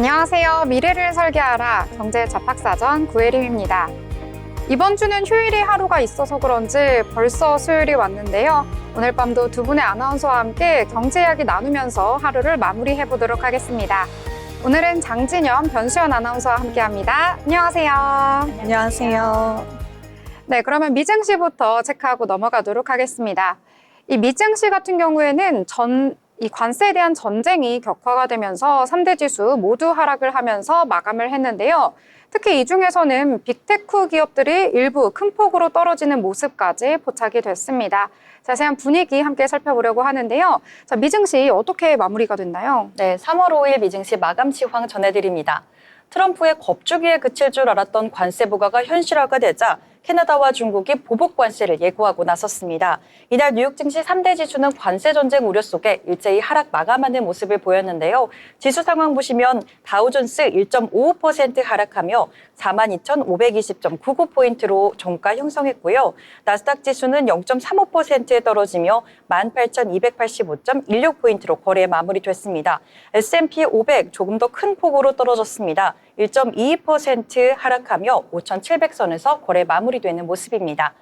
안녕하세요. 미래를 설계하라 경제 잡학사전 구혜림입니다. 이번 주는 휴일이 하루가 있어서 그런지 벌써 수요일이 왔는데요. 오늘 밤도 두 분의 아나운서와 함께 경제 이야기 나누면서 하루를 마무리해 보도록 하겠습니다. 오늘은 장진영, 변수연 아나운서와 함께합니다. 안녕하세요. 안녕하세요. 네, 그러면 미증시부터 체크하고 넘어가도록 하겠습니다. 이 미증시 같은 경우에는 이 관세에 대한 전쟁이 격화가 되면서 3대 지수 모두 하락을 하면서 마감을 했는데요. 특히 이 중에서는 빅테크 기업들이 일부 큰 폭으로 떨어지는 모습까지 포착이 됐습니다. 자세한 분위기 함께 살펴보려고 하는데요. 자, 미증시 어떻게 마무리가 됐나요? 네, 3월 5일 미증시 마감 시황 전해드립니다. 트럼프의 겁주기에 그칠 줄 알았던 관세 부과가 현실화가 되자 캐나다와 중국이 보복 관세를 예고하고 나섰습니다. 이날 뉴욕 증시 3대 지수는 관세 전쟁 우려 속에 일제히 하락 마감하는 모습을 보였는데요. 지수 상황 보시면 다우존스 1.55% 하락하며 42,520.99포인트로 종가 형성했고요. 나스닥 지수는 0.35%에 떨어지며 18,285.16포인트로 거래 마무리됐습니다. S&P 500 조금 더 큰 폭으로 떨어졌습니다. 1.22% 하락하며 5,700선에서 거래 마무리되는 모습입니다.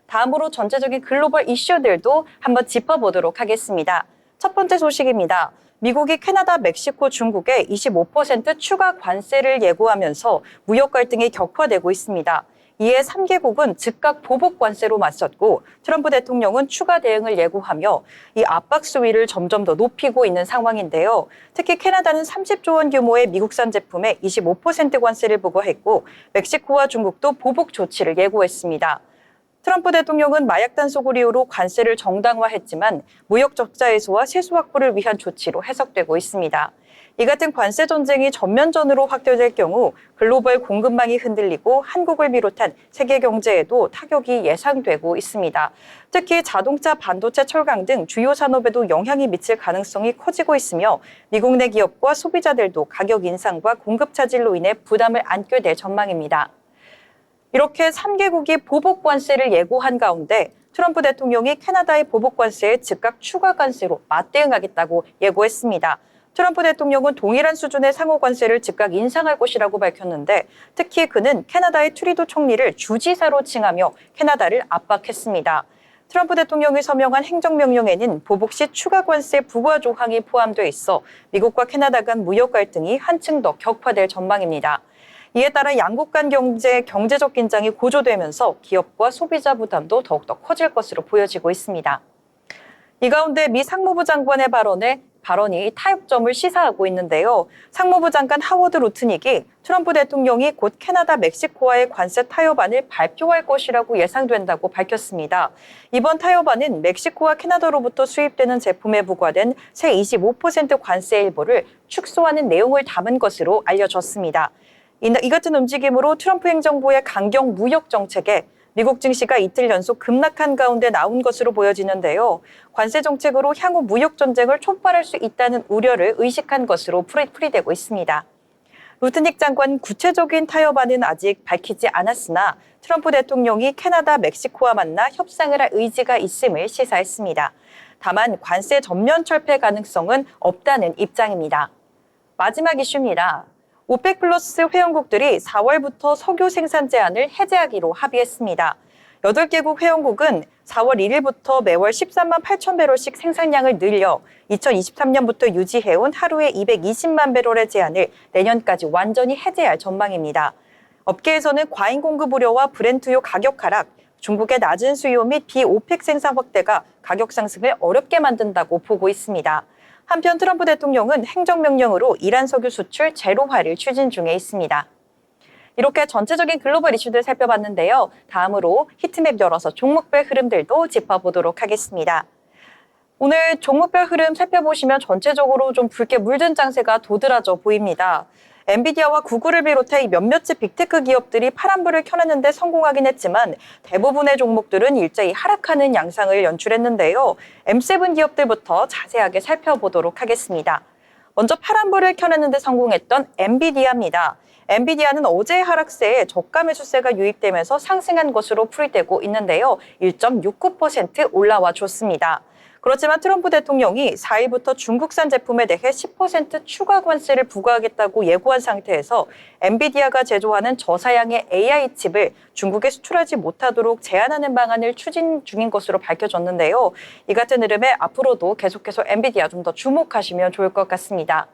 다음으로 전체적인 글로벌 이슈들도 한번 짚어보도록 하겠습니다. 첫 번째 소식입니다. 미국이 캐나다, 멕시코, 중국에 25% 추가 관세를 예고하면서 무역 갈등이 격화되고 있습니다. 이에 3개국은 즉각 보복 관세로 맞섰고 트럼프 대통령은 추가 대응을 예고하며 이 압박 수위를 점점 더 높이고 있는 상황인데요. 특히 캐나다는 30조 원 규모의 미국산 제품에 25% 관세를 부과했고 멕시코와 중국도 보복 조치를 예고했습니다. 트럼프 대통령은 마약 단속을 이유로 관세를 정당화했지만 무역 적자 해소와 세수 확보를 위한 조치로 해석되고 있습니다. 이 같은 관세 전쟁이 전면전으로 확대될 경우 글로벌 공급망이 흔들리고 한국을 비롯한 세계 경제에도 타격이 예상되고 있습니다. 특히 자동차, 반도체, 철강 등 주요 산업에도 영향이 미칠 가능성이 커지고 있으며 미국 내 기업과 소비자들도 가격 인상과 공급 차질로 인해 부담을 안게 될 전망입니다. 이렇게 3개국이 보복 관세를 예고한 가운데 트럼프 대통령이 캐나다의 보복 관세에 즉각 추가 관세로 맞대응하겠다고 예고했습니다. 트럼프 대통령은 동일한 수준의 상호 관세를 즉각 인상할 것이라고 밝혔는데 특히 그는 캐나다의 트루도 총리를 주지사로 칭하며 캐나다를 압박했습니다. 트럼프 대통령이 서명한 행정명령에는 보복 시 추가 관세 부과 조항이 포함돼 있어 미국과 캐나다 간 무역 갈등이 한층 더 격화될 전망입니다. 이에 따라 양국 간 경제적 긴장이 고조되면서 기업과 소비자 부담도 더욱더 커질 것으로 보여지고 있습니다. 이 가운데 미 상무부 장관의 발언이 타협점을 시사하고 있는데요. 상무부 장관 하워드 루트닉이 트럼프 대통령이 곧 캐나다, 멕시코와의 관세 타협안을 발표할 것이라고 예상된다고 밝혔습니다. 이번 타협안은 멕시코와 캐나다로부터 수입되는 제품에 부과된 세 25% 관세 일부를 축소하는 내용을 담은 것으로 알려졌습니다. 이 같은 움직임으로 트럼프 행정부의 강경 무역 정책에 미국 증시가 이틀 연속 급락한 가운데 나온 것으로 보여지는데요. 관세 정책으로 향후 무역 전쟁을 촉발할 수 있다는 우려를 의식한 것으로 풀이되고 있습니다. 루트닉 장관 구체적인 타협안은 아직 밝히지 않았으나 트럼프 대통령이 캐나다, 멕시코와 만나 협상을 할 의지가 있음을 시사했습니다. 다만 관세 전면 철폐 가능성은 없다는 입장입니다. 마지막 이슈입니다. 오펙 플러스 회원국들이 4월부터 석유 생산 제한을 해제하기로 합의했습니다. 8개국 회원국은 4월 1일부터 매월 13만 8천 배럴씩 생산량을 늘려 2023년부터 유지해온 하루에 220만 배럴의 제한을 내년까지 완전히 해제할 전망입니다. 업계에서는 과잉 공급 우려와 브렌트유 가격 하락, 중국의 낮은 수요 및 비오펙 생산 확대가 가격 상승을 어렵게 만든다고 보고 있습니다. 한편 트럼프 대통령은 행정명령으로 이란 석유 수출 제로화를 추진 중에 있습니다. 이렇게 전체적인 글로벌 이슈들 살펴봤는데요. 다음으로 히트맵 열어서 종목별 흐름들도 짚어보도록 하겠습니다. 오늘 종목별 흐름 살펴보시면 전체적으로 좀 붉게 물든 장세가 도드라져 보입니다. 엔비디아와 구글을 비롯해 몇몇의 빅테크 기업들이 파란불을 켜내는데 성공하긴 했지만 대부분의 종목들은 일제히 하락하는 양상을 연출했는데요. M7 기업들부터 자세하게 살펴보도록 하겠습니다. 먼저 파란불을 켜내는데 성공했던 엔비디아입니다. 엔비디아는 어제의 하락세에 저가 매수세가 유입되면서 상승한 것으로 풀이되고 있는데요. 1.69% 올라와 줬습니다. 그렇지만 트럼프 대통령이 4일부터 중국산 제품에 대해 10% 추가 관세를 부과하겠다고 예고한 상태에서 엔비디아가 제조하는 저사양의 AI 칩을 중국에 수출하지 못하도록 제한하는 방안을 추진 중인 것으로 밝혀졌는데요. 이 같은 흐름에 앞으로도 계속해서 엔비디아 좀 더 주목하시면 좋을 것 같습니다.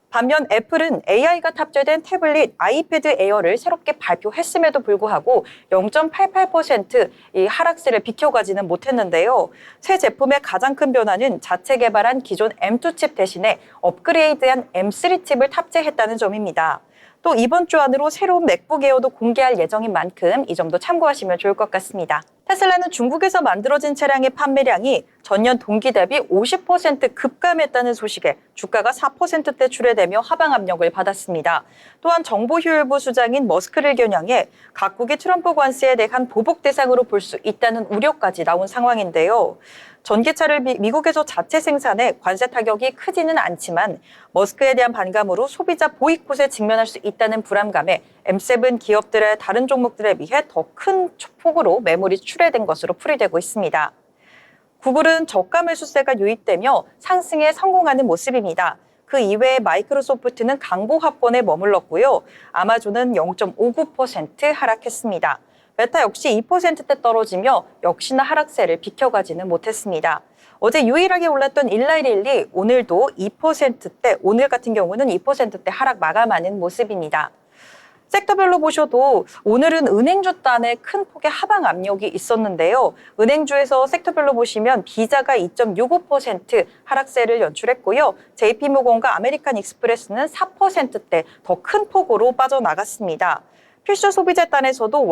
반면 애플은 AI가 탑재된 태블릿 아이패드 에어를 새롭게 발표했음에도 불구하고 0.88%이 하락세를 비켜가지는 못했는데요. 새 제품의 가장 큰 변화는 자체 개발한 기존 M2 칩 대신에 업그레이드한 M3 칩을 탑재했다는 점입니다. 또 이번 주 안으로 새로운 맥북 에어도 공개할 예정인 만큼 이 점도 참고하시면 좋을 것 같습니다. 테슬라는 중국에서 만들어진 차량의 판매량이 전년 동기 대비 50% 급감했다는 소식에 주가가 4%대 출회되며 하방 압력을 받았습니다. 또한 정보효율부 수장인 머스크를 겨냥해 각국이 트럼프 관세에 대한 보복 대상으로 볼 수 있다는 우려까지 나온 상황인데요. 전기차를 미국에서 자체 생산해 관세 타격이 크지는 않지만 머스크에 대한 반감으로 소비자 보이콧에 직면할 수 있다는 불안감에 M7 기업들의 다른 종목들에 비해 더 큰 폭으로 매물이 출회된 것으로 풀이되고 있습니다. 구글은 저가 매수세가 유입되며 상승에 성공하는 모습입니다. 그 이외에 마이크로소프트는 강보 합권에 머물렀고요. 아마존은 0.59% 하락했습니다. 메타 역시 2%대 떨어지며 역시나 하락세를 비켜가지는 못했습니다. 어제 유일하게 올랐던 일라이릴리 오늘도 2%대, 오늘 같은 경우는 2%대 하락 마감하는 모습입니다. 섹터별로 보셔도 오늘은 은행주 단에 큰 폭의 하방 압력이 있었는데요. 은행주에서 섹터별로 보시면 비자가 2.65% 하락세를 연출했고요. JP모건과 아메리칸 익스프레스는 4%대 더 큰 폭으로 빠져나갔습니다. 필수 소비재 단에서도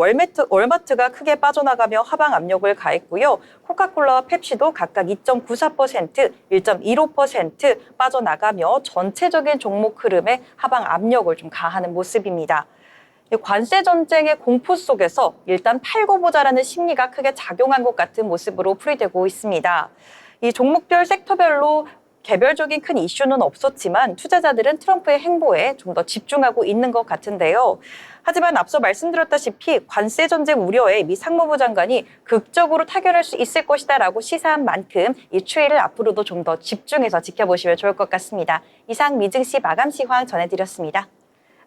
월마트가 크게 빠져나가며 하방 압력을 가했고요. 코카콜라와 펩시도 각각 2.94%, 1.15% 빠져나가며 전체적인 종목 흐름에 하방 압력을 좀 가하는 모습입니다. 관세 전쟁의 공포 속에서 일단 팔고 보자라는 심리가 크게 작용한 것 같은 모습으로 풀이되고 있습니다. 이 종목별 섹터별로 개별적인 큰 이슈는 없었지만 투자자들은 트럼프의 행보에 좀 더 집중하고 있는 것 같은데요. 하지만 앞서 말씀드렸다시피 관세 전쟁 우려에 미 상무부 장관이 극적으로 타결할 수 있을 것이다라고 시사한 만큼 이 추이를 앞으로도 좀 더 집중해서 지켜보시면 좋을 것 같습니다. 이상 미증시 마감 시황 전해드렸습니다.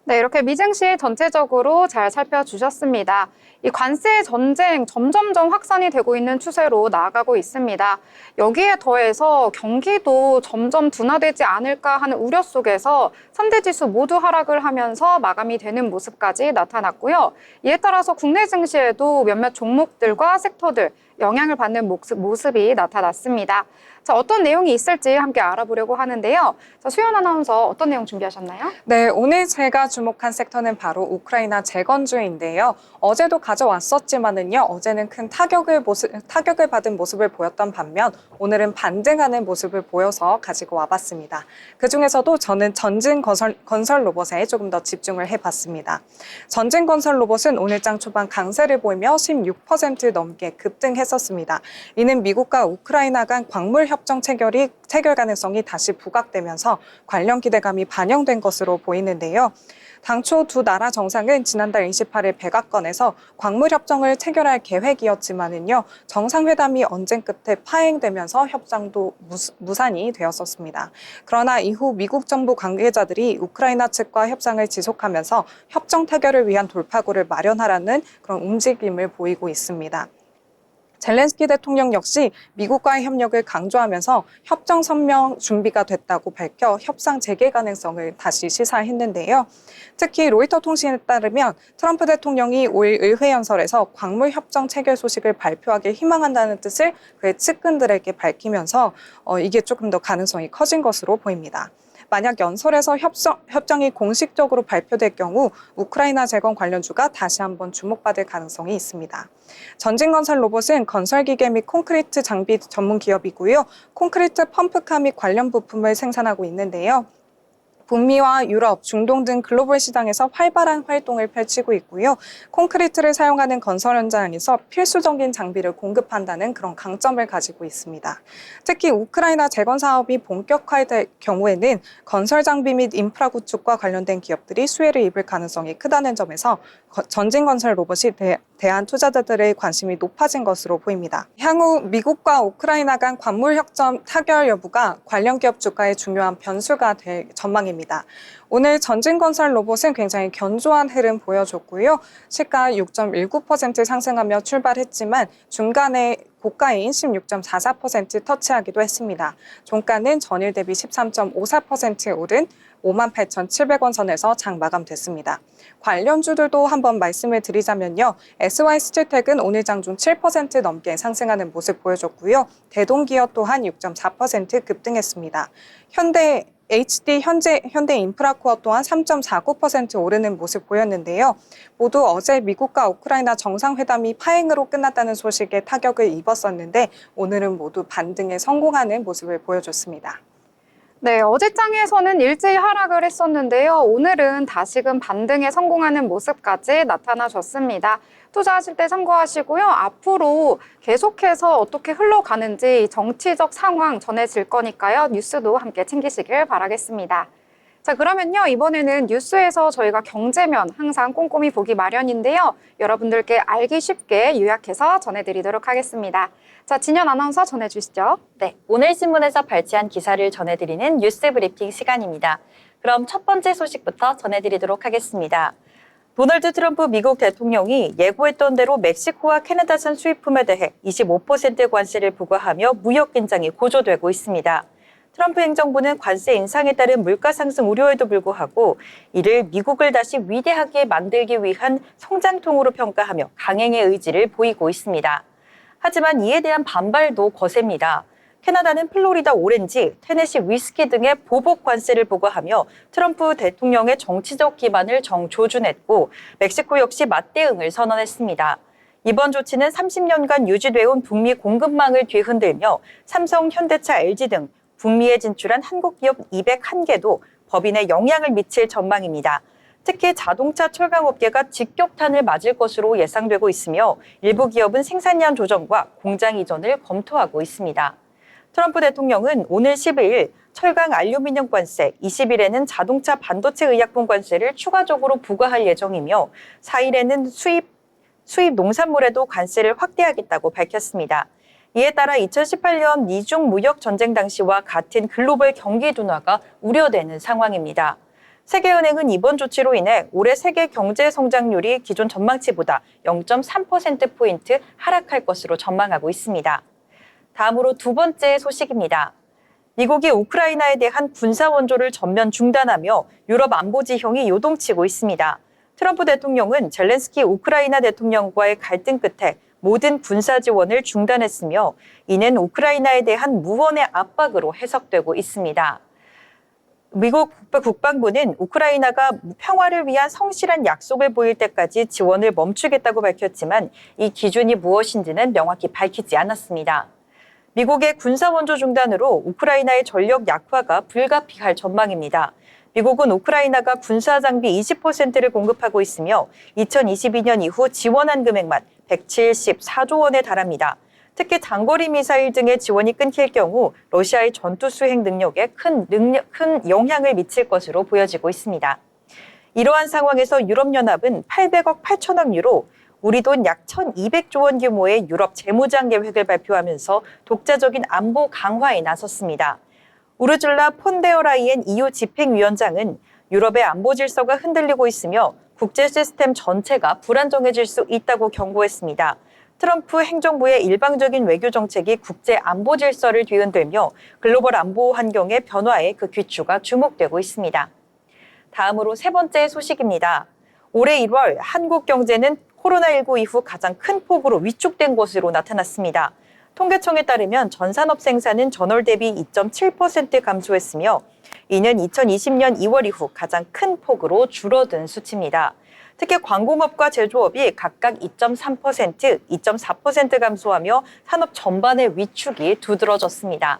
네, 이렇게 미증시 전체적으로 잘 살펴주셨습니다. 이 관세 전쟁 점점점 확산이 되고 있는 추세로 나아가고 있습니다. 여기에 더해서 경기도 점점 둔화되지 않을까 하는 우려 속에서 3대 지수 모두 하락을 하면서 마감이 되는 모습까지 나타났고요. 이에 따라서 국내 증시에도 몇몇 종목들과 섹터들 영향을 받는 모습이 나타났습니다. 자, 어떤 내용이 있을지 함께 알아보려고 하는데요. 자, 수연 아나운서 어떤 내용 준비하셨나요? 네, 오늘 제가 주목한 섹터는 바로 우크라이나 재건주인데요. 어제도 가져왔었지만은요, 어제는 큰 타격을 받은 모습을 보였던 반면 오늘은 반등하는 모습을 보여서 가지고 와봤습니다. 그 중에서도 저는 전진건설 로봇에 조금 더 집중을 해봤습니다. 전진건설 로봇은 오늘장 초반 강세를 보이며 16% 넘게 급등했었습니다. 이는 미국과 우크라이나 간 광물 협정 체결 가능성이 다시 부각되면서 관련 기대감이 반영된 것으로 보이는데요. 당초 두 나라 정상은 지난달 28일 백악관에서 광물 협정을 체결할 계획이었지만은요, 정상회담이 언쟁 끝에 파행되면서 협상도 무산이 되었었습니다. 그러나 이후 미국 정부 관계자들이 우크라이나 측과 협상을 지속하면서 협정 타결을 위한 돌파구를 마련하라는 그런 움직임을 보이고 있습니다. 젤렌스키 대통령 역시 미국과의 협력을 강조하면서 협정 선명 준비가 됐다고 밝혀 협상 재개 가능성을 다시 시사했는데요. 특히 로이터 통신에 따르면 트럼프 대통령이 5일 의회 연설에서 광물 협정 체결 소식을 발표하길 희망한다는 뜻을 그의 측근들에게 밝히면서 이게 조금 더 가능성이 커진 것으로 보입니다. 만약 연설에서 협정이 공식적으로 발표될 경우 우크라이나 재건 관련주가 다시 한번 주목받을 가능성이 있습니다. 전진건설 로봇은 건설기계 및 콘크리트 장비 전문 기업이고요. 콘크리트 펌프카 및 관련 부품을 생산하고 있는데요. 북미와 유럽, 중동 등 글로벌 시장에서 활발한 활동을 펼치고 있고요. 콘크리트를 사용하는 건설 현장에서 필수적인 장비를 공급한다는 그런 강점을 가지고 있습니다. 특히 우크라이나 재건 사업이 본격화될 경우에는 건설 장비 및 인프라 구축과 관련된 기업들이 수혜를 입을 가능성이 크다는 점에서 전진 건설 로봇이 대한 투자자들의 관심이 높아진 것으로 보입니다. 향후 미국과 우크라이나 간 관물 협정 타결 여부가 관련 기업 주가의 중요한 변수가 될 전망입니다. 오늘 전진건설 로봇은 굉장히 견조한 흐름 보여줬고요. 시가 6.19% 상승하며 출발했지만 중간에 고가인 16.44% 터치하기도 했습니다. 종가는 전일 대비 13.54% 오른 58,700원 선에서 장 마감됐습니다. 관련주들도 한번 말씀을 드리자면요. SY스틸텍은 오늘 장중 7% 넘게 상승하는 모습 보여줬고요. 대동기업 또한 6.4% 급등했습니다. 현대인프라코어 또한 3.49% 오르는 모습 보였는데요. 모두 어제 미국과 우크라이나 정상회담이 파행으로 끝났다는 소식에 타격을 입었었는데 오늘은 모두 반등에 성공하는 모습을 보여줬습니다. 네, 어제장에서는 일제히 하락을 했었는데요. 오늘은 다시금 반등에 성공하는 모습까지 나타나줬습니다. 투자하실 때 참고하시고요. 앞으로 계속해서 어떻게 흘러가는지 정치적 상황 전해질 거니까요. 뉴스도 함께 챙기시길 바라겠습니다. 자, 그러면요. 이번에는 뉴스에서 저희가 경제면 항상 꼼꼼히 보기 마련인데요. 여러분들께 알기 쉽게 요약해서 전해드리도록 하겠습니다. 자, 진현 아나운서 전해주시죠. 네, 오늘 신문에서 발췌한 기사를 전해드리는 뉴스 브리핑 시간입니다. 그럼 첫 번째 소식부터 전해드리도록 하겠습니다. 도널드 트럼프 미국 대통령이 예고했던 대로 멕시코와 캐나다산 수입품에 대해 25% 관세를 부과하며 무역 긴장이 고조되고 있습니다. 트럼프 행정부는 관세 인상에 따른 물가 상승 우려에도 불구하고 이를 미국을 다시 위대하게 만들기 위한 성장통으로 평가하며 강행의 의지를 보이고 있습니다. 하지만 이에 대한 반발도 거셉니다. 캐나다는 플로리다 오렌지, 테네시 위스키 등의 보복 관세를 부과하며 트럼프 대통령의 정치적 기반을 정조준했고 멕시코 역시 맞대응을 선언했습니다. 이번 조치는 30년간 유지돼온 북미 공급망을 뒤흔들며 삼성, 현대차, LG 등 북미에 진출한 한국 기업 201개도 법인에 영향을 미칠 전망입니다. 특히 자동차 철강업계가 직격탄을 맞을 것으로 예상되고 있으며 일부 기업은 생산량 조정과 공장 이전을 검토하고 있습니다. 트럼프 대통령은 오늘 12일 철강 알루미늄 관세, 20일에는 자동차 반도체 의약품 관세를 추가적으로 부과할 예정이며 4일에는 수입 농산물에도 관세를 확대하겠다고 밝혔습니다. 이에 따라 2018년 미중 무역 전쟁 당시와 같은 글로벌 경기 둔화가 우려되는 상황입니다. 세계은행은 이번 조치로 인해 올해 세계 경제 성장률이 기존 전망치보다 0.3%포인트 하락할 것으로 전망하고 있습니다. 다음으로 두 번째 소식입니다. 미국이 우크라이나에 대한 군사 원조를 전면 중단하며 유럽 안보 지형이 요동치고 있습니다. 트럼프 대통령은 젤렌스키 우크라이나 대통령과의 갈등 끝에 모든 군사 지원을 중단했으며 이는 우크라이나에 대한 무언의 압박으로 해석되고 있습니다. 미국 국방부는 우크라이나가 평화를 위한 성실한 약속을 보일 때까지 지원을 멈추겠다고 밝혔지만 이 기준이 무엇인지는 명확히 밝히지 않았습니다. 미국의 군사 원조 중단으로 우크라이나의 전력 약화가 불가피할 전망입니다. 미국은 우크라이나가 군사 장비 20%를 공급하고 있으며 2022년 이후 지원한 금액만 174조 원에 달합니다. 특히 장거리 미사일 등의 지원이 끊길 경우 러시아의 전투 수행 능력에 큰 영향을 미칠 것으로 보여지고 있습니다. 이러한 상황에서 유럽연합은 800억 8천억 유로, 우리 돈 약 1,200조 원 규모의 유럽 재무장 계획을 발표하면서 독자적인 안보 강화에 나섰습니다. 우르줄라 폰데어라이엔 EU 집행위원장은 유럽의 안보 질서가 흔들리고 있으며 국제 시스템 전체가 불안정해질 수 있다고 경고했습니다. 트럼프 행정부의 일방적인 외교 정책이 국제 안보 질서를 뒤흔들며 글로벌 안보 환경의 변화에 그 귀추가 주목되고 있습니다. 다음으로 세 번째 소식입니다. 올해 1월 한국 경제는 코로나19 이후 가장 큰 폭으로 위축된 것으로 나타났습니다. 통계청에 따르면 전산업 생산은 전월 대비 2.7% 감소했으며 이는 2020년 2월 이후 가장 큰 폭으로 줄어든 수치입니다. 특히 광공업과 제조업이 각각 2.3%, 2.4% 감소하며 산업 전반의 위축이 두드러졌습니다.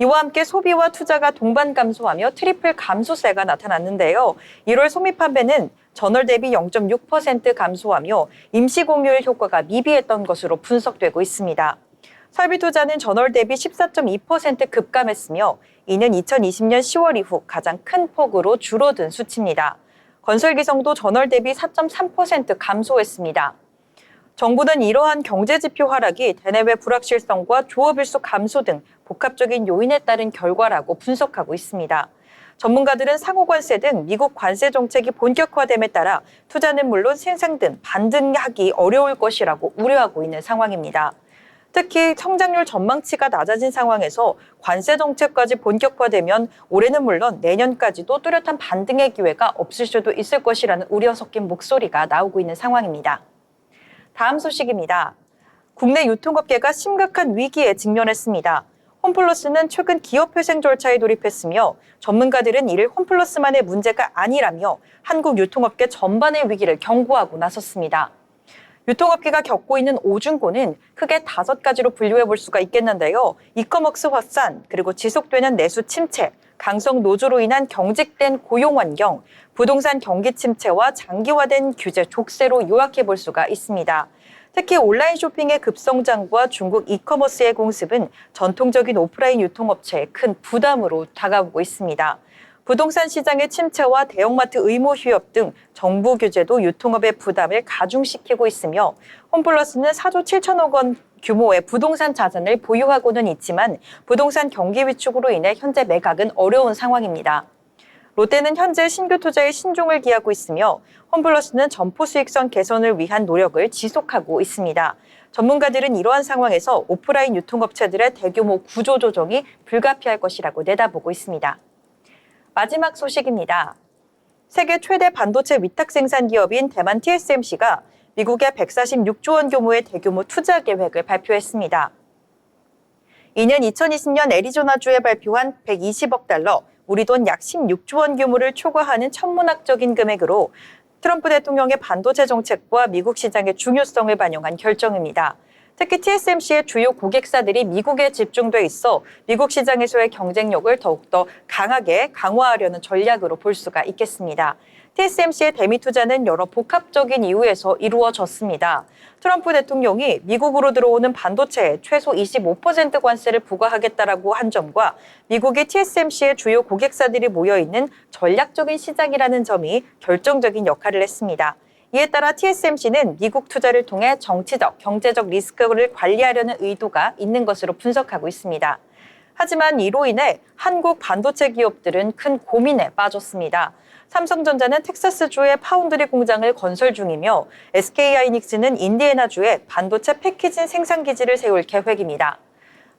이와 함께 소비와 투자가 동반 감소하며 트리플 감소세가 나타났는데요. 1월 소비 판매는 전월 대비 0.6% 감소하며 임시 공휴일 효과가 미비했던 것으로 분석되고 있습니다. 설비 투자는 전월 대비 14.2% 급감했으며 이는 2020년 10월 이후 가장 큰 폭으로 줄어든 수치입니다. 건설 기성도 전월 대비 4.3% 감소했습니다. 정부는 이러한 경제 지표 하락이 대내외 불확실성과 조업 일수 감소 등 복합적인 요인에 따른 결과라고 분석하고 있습니다. 전문가들은 상호 관세 등 미국 관세 정책이 본격화됨에 따라 투자는 물론 생산 등 반등하기 어려울 것이라고 우려하고 있는 상황입니다. 특히 성장률 전망치가 낮아진 상황에서 관세 정책까지 본격화되면 올해는 물론 내년까지도 뚜렷한 반등의 기회가 없을 수도 있을 것이라는 우려 섞인 목소리가 나오고 있는 상황입니다. 다음 소식입니다. 국내 유통업계가 심각한 위기에 직면했습니다. 홈플러스는 최근 기업회생 절차에 돌입했으며 전문가들은 이를 홈플러스만의 문제가 아니라며 한국 유통업계 전반의 위기를 경고하고 나섰습니다. 유통업계가 겪고 있는 오중고는 크게 5가지로 분류해 볼 수가 있겠는데요. 이커머스 확산, 그리고 지속되는 내수 침체, 강성 노조로 인한 경직된 고용 환경, 부동산 경기 침체와 장기화된 규제 족쇄로 요약해 볼 수가 있습니다. 특히 온라인 쇼핑의 급성장과 중국 이커머스의 공습은 전통적인 오프라인 유통업체에 큰 부담으로 다가오고 있습니다. 부동산 시장의 침체와 대형마트 의무 휴업 등 정부 규제도 유통업의 부담을 가중시키고 있으며 홈플러스는 4조 7천억 원 규모의 부동산 자산을 보유하고는 있지만 부동산 경기 위축으로 인해 현재 매각은 어려운 상황입니다. 롯데는 현재 신규 투자에 신중을 기하고 있으며 홈플러스는 점포 수익성 개선을 위한 노력을 지속하고 있습니다. 전문가들은 이러한 상황에서 오프라인 유통업체들의 대규모 구조 조정이 불가피할 것이라고 내다보고 있습니다. 마지막 소식입니다. 세계 최대 반도체 위탁 생산 기업인 대만 TSMC가 미국의 146조 원 규모의 대규모 투자 계획을 발표했습니다. 이는 2020년 애리조나주에 발표한 120억 달러, 우리 돈 약 16조 원 규모를 초과하는 천문학적인 금액으로 트럼프 대통령의 반도체 정책과 미국 시장의 중요성을 반영한 결정입니다. 특히 TSMC의 주요 고객사들이 미국에 집중돼 있어 미국 시장에서의 경쟁력을 더욱더 강하게 강화하려는 전략으로 볼 수가 있겠습니다. TSMC의 대미 투자는 여러 복합적인 이유에서 이루어졌습니다. 트럼프 대통령이 미국으로 들어오는 반도체에 최소 25% 관세를 부과하겠다라고 한 점과 미국의 TSMC의 주요 고객사들이 모여있는 전략적인 시장이라는 점이 결정적인 역할을 했습니다. 이에 따라 TSMC는 미국 투자를 통해 정치적, 경제적 리스크를 관리하려는 의도가 있는 것으로 분석하고 있습니다. 하지만 이로 인해 한국 반도체 기업들은 큰 고민에 빠졌습니다. 삼성전자는 텍사스주의 파운드리 공장을 건설 중이며 SK하이닉스는 인디애나주에 반도체 패키징 생산 기지를 세울 계획입니다.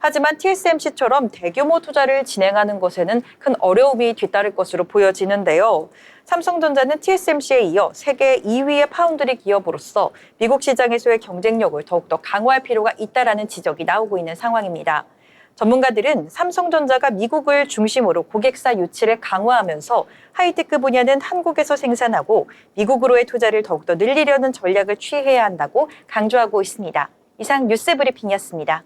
하지만 TSMC처럼 대규모 투자를 진행하는 것에는 큰 어려움이 뒤따를 것으로 보여지는데요. 삼성전자는 TSMC에 이어 세계 2위의 파운드리 기업으로서 미국 시장에서의 경쟁력을 더욱더 강화할 필요가 있다라는 지적이 나오고 있는 상황입니다. 전문가들은 삼성전자가 미국을 중심으로 고객사 유치를 강화하면서 하이테크 분야는 한국에서 생산하고 미국으로의 투자를 더욱더 늘리려는 전략을 취해야 한다고 강조하고 있습니다. 이상 뉴스 브리핑이었습니다.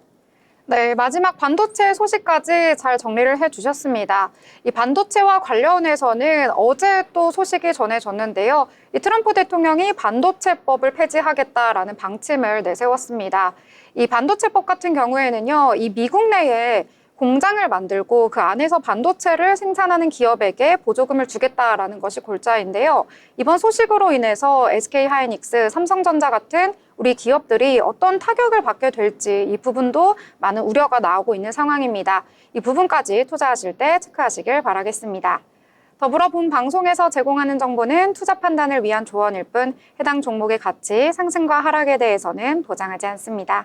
네, 마지막 반도체 소식까지 잘 정리를 해주셨습니다. 이 반도체와 관련해서는 어제 또 소식이 전해졌는데요. 이 트럼프 대통령이 반도체법을 폐지하겠다라는 방침을 내세웠습니다. 이 반도체법 같은 경우에는요, 이 미국 내에 공장을 만들고 그 안에서 반도체를 생산하는 기업에게 보조금을 주겠다라는 것이 골자인데요. 이번 소식으로 인해서 SK하이닉스, 삼성전자 같은 우리 기업들이 어떤 타격을 받게 될지 이 부분도 많은 우려가 나오고 있는 상황입니다. 이 부분까지 투자하실 때 체크하시길 바라겠습니다. 더불어 본 방송에서 제공하는 정보는 투자 판단을 위한 조언일 뿐 해당 종목의 가치, 상승과 하락에 대해서는 보장하지 않습니다.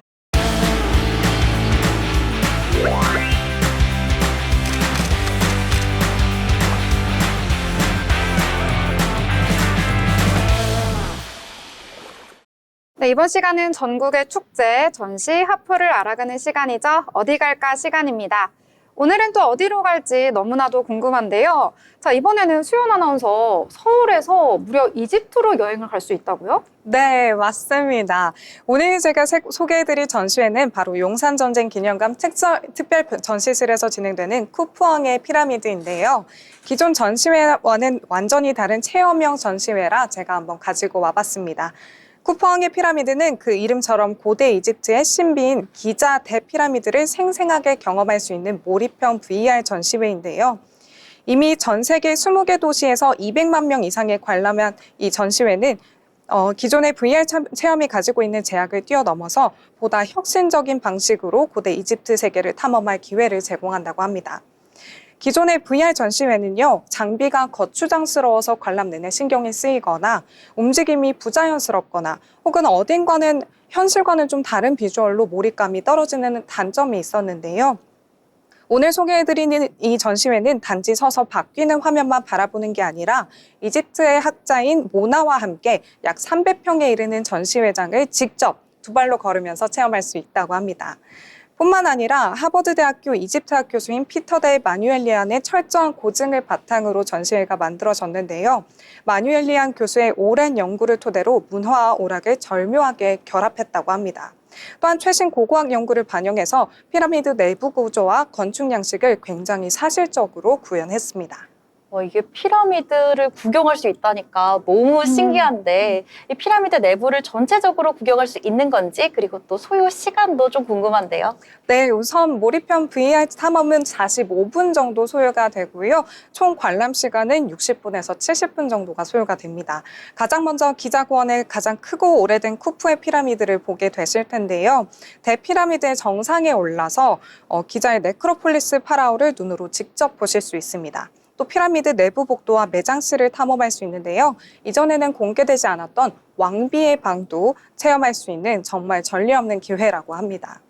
네, 이번 시간은 전국의 축제, 전시, 하프를 알아가는 시간이죠. 어디 갈까 시간입니다. 오늘은 또 어디로 갈지 너무나도 궁금한데요. 자, 이번에는 수연 아나운서 서울에서 무려 이집트로 여행을 갈 수 있다고요? 네, 맞습니다. 오늘 제가 소개해드릴 전시회는 바로 용산전쟁 기념관 특별 전시실에서 진행되는 쿠프왕의 피라미드인데요. 기존 전시회와는 완전히 다른 체험형 전시회라 제가 한번 가지고 와봤습니다. 쿠프왕의 피라미드는 그 이름처럼 고대 이집트의 신비인 기자 대피라미드를 생생하게 경험할 수 있는 몰입형 VR 전시회인데요. 이미 전 세계 20개 도시에서 200만 명 이상의 관람한 이 전시회는 기존의 VR 체험이 가지고 있는 제약을 뛰어넘어서 보다 혁신적인 방식으로 고대 이집트 세계를 탐험할 기회를 제공한다고 합니다. 기존의 VR 전시회는요, 장비가 거추장스러워서 관람 내내 신경이 쓰이거나 움직임이 부자연스럽거나 혹은 어딘가는 현실과는 좀 다른 비주얼로 몰입감이 떨어지는 단점이 있었는데요. 오늘 소개해드리는 이 전시회는 단지 서서 바뀌는 화면만 바라보는 게 아니라 이집트의 학자인 모나와 함께 약 300평에 이르는 전시회장을 직접 두 발로 걸으면서 체험할 수 있다고 합니다. 뿐만 아니라 하버드대학교 이집트학 교수인 피터 델 마뉴엘리안의 철저한 고증을 바탕으로 전시회가 만들어졌는데요. 마뉴엘리안 교수의 오랜 연구를 토대로 문화와 오락을 절묘하게 결합했다고 합니다. 또한 최신 고고학 연구를 반영해서 피라미드 내부 구조와 건축 양식을 굉장히 사실적으로 구현했습니다. 이게 피라미드를 구경할 수 있다니까 너무 신기한데 이 피라미드 내부를 전체적으로 구경할 수 있는 건지 그리고 또 소요 시간도 좀 궁금한데요. 네, 우선 몰입형 VR 탐험은 45분 정도 소요가 되고요. 총 관람 시간은 60분에서 70분 정도가 소요가 됩니다. 가장 먼저 기자구원의 가장 크고 오래된 쿠프의 피라미드를 보게 되실 텐데요. 대피라미드의 정상에 올라서 기자의 네크로폴리스 파라오를 눈으로 직접 보실 수 있습니다. 또 피라미드 내부 복도와 매장실을 탐험할 수 있는데요. 이전에는 공개되지 않았던 왕비의 방도 체험할 수 있는 정말 전례 없는 기회라고 합니다.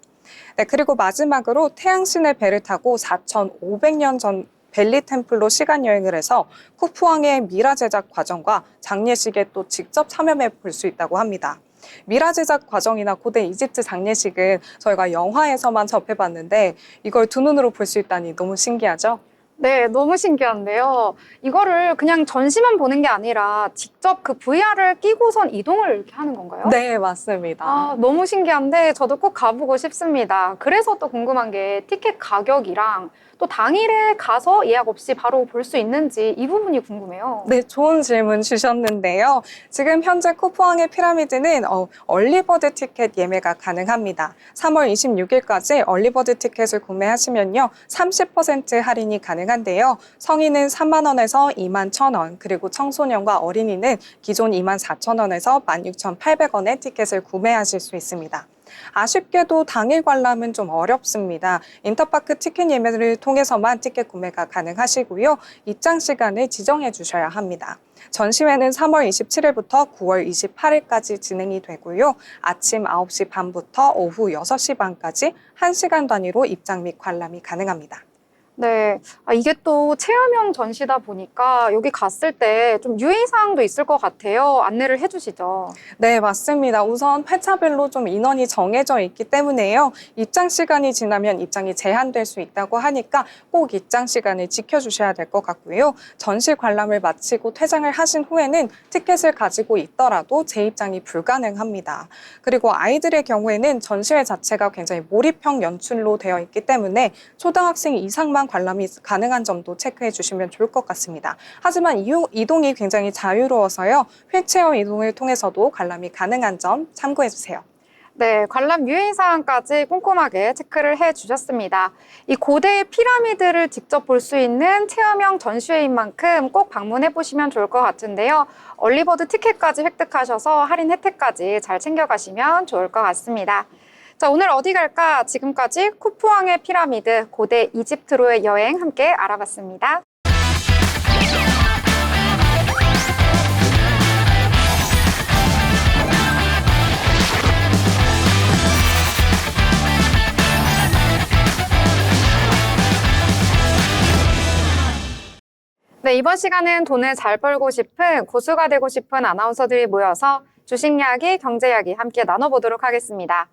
네, 그리고 마지막으로 태양신의 배를 타고 4,500년 전 벨리 템플로 시간 여행을 해서 쿠프왕의 미라 제작 과정과 장례식에 또 직접 참여해 볼 수 있다고 합니다. 미라 제작 과정이나 고대 이집트 장례식은 저희가 영화에서만 접해봤는데 이걸 두 눈으로 볼 수 있다니 너무 신기하죠? 네, 너무 신기한데요. 이거를 그냥 전시만 보는 게 아니라 직접 그 VR을 끼고선 이동을 이렇게 하는 건가요? 네, 맞습니다. 아, 너무 신기한데 저도 꼭 가보고 싶습니다. 그래서 또 궁금한 게 티켓 가격이랑 또 당일에 가서 예약 없이 바로 볼 수 있는지 이 부분이 궁금해요. 네, 좋은 질문 주셨는데요. 지금 현재 쿠프왕의 피라미드는 얼리버드 티켓 예매가 가능합니다. 3월 26일까지 얼리버드 티켓을 구매하시면요. 30% 할인이 가능한데요. 성인은 3만 원에서 2만 1,000원, 그리고 청소년과 어린이는 기존 2만 4천 원에서 16,800원의 티켓을 구매하실 수 있습니다. 아쉽게도 당일 관람은 좀 어렵습니다. 인터파크 티켓 예매를 통해서만 티켓 구매가 가능하시고요. 입장 시간을 지정해 주셔야 합니다. 전시회는 3월 27일부터 9월 28일까지 진행이 되고요. 아침 9시 반부터 오후 6시 반까지 1시간 단위로 입장 및 관람이 가능합니다. 네, 이게 또 체험형 전시다 보니까 여기 갔을 때 좀 유의사항도 있을 것 같아요. 안내를 해주시죠. 네, 맞습니다. 우선 회차별로 좀 인원이 정해져 있기 때문에요. 입장 시간이 지나면 입장이 제한될 수 있다고 하니까 꼭 입장 시간을 지켜주셔야 될 것 같고요. 전시 관람을 마치고 퇴장을 하신 후에는 티켓을 가지고 있더라도 재입장이 불가능합니다. 그리고 아이들의 경우에는 전시회 자체가 굉장히 몰입형 연출로 되어 있기 때문에 초등학생 이상만 관람이 가능한 점도 체크해 주시면 좋을 것 같습니다. 하지만 이동이 굉장히 자유로워서요. 휠체어 이동을 통해서도 관람이 가능한 점 참고해 주세요. 네, 관람 유의사항까지 꼼꼼하게 체크를 해주셨습니다. 이 고대의 피라미드를 직접 볼 수 있는 체험형 전시회인 만큼 꼭 방문해보시면 좋을 것 같은데요. 얼리버드 티켓까지 획득하셔서 할인 혜택까지 잘 챙겨가시면 좋을 것 같습니다. 자, 오늘 어디 갈까? 지금까지 쿠프왕의 피라미드, 고대 이집트로의 여행 함께 알아봤습니다. 네, 이번 시간은 돈을 잘 벌고 싶은 고수가 되고 싶은 아나운서들이 모여서 주식 이야기, 경제 이야기 함께 나눠보도록 하겠습니다.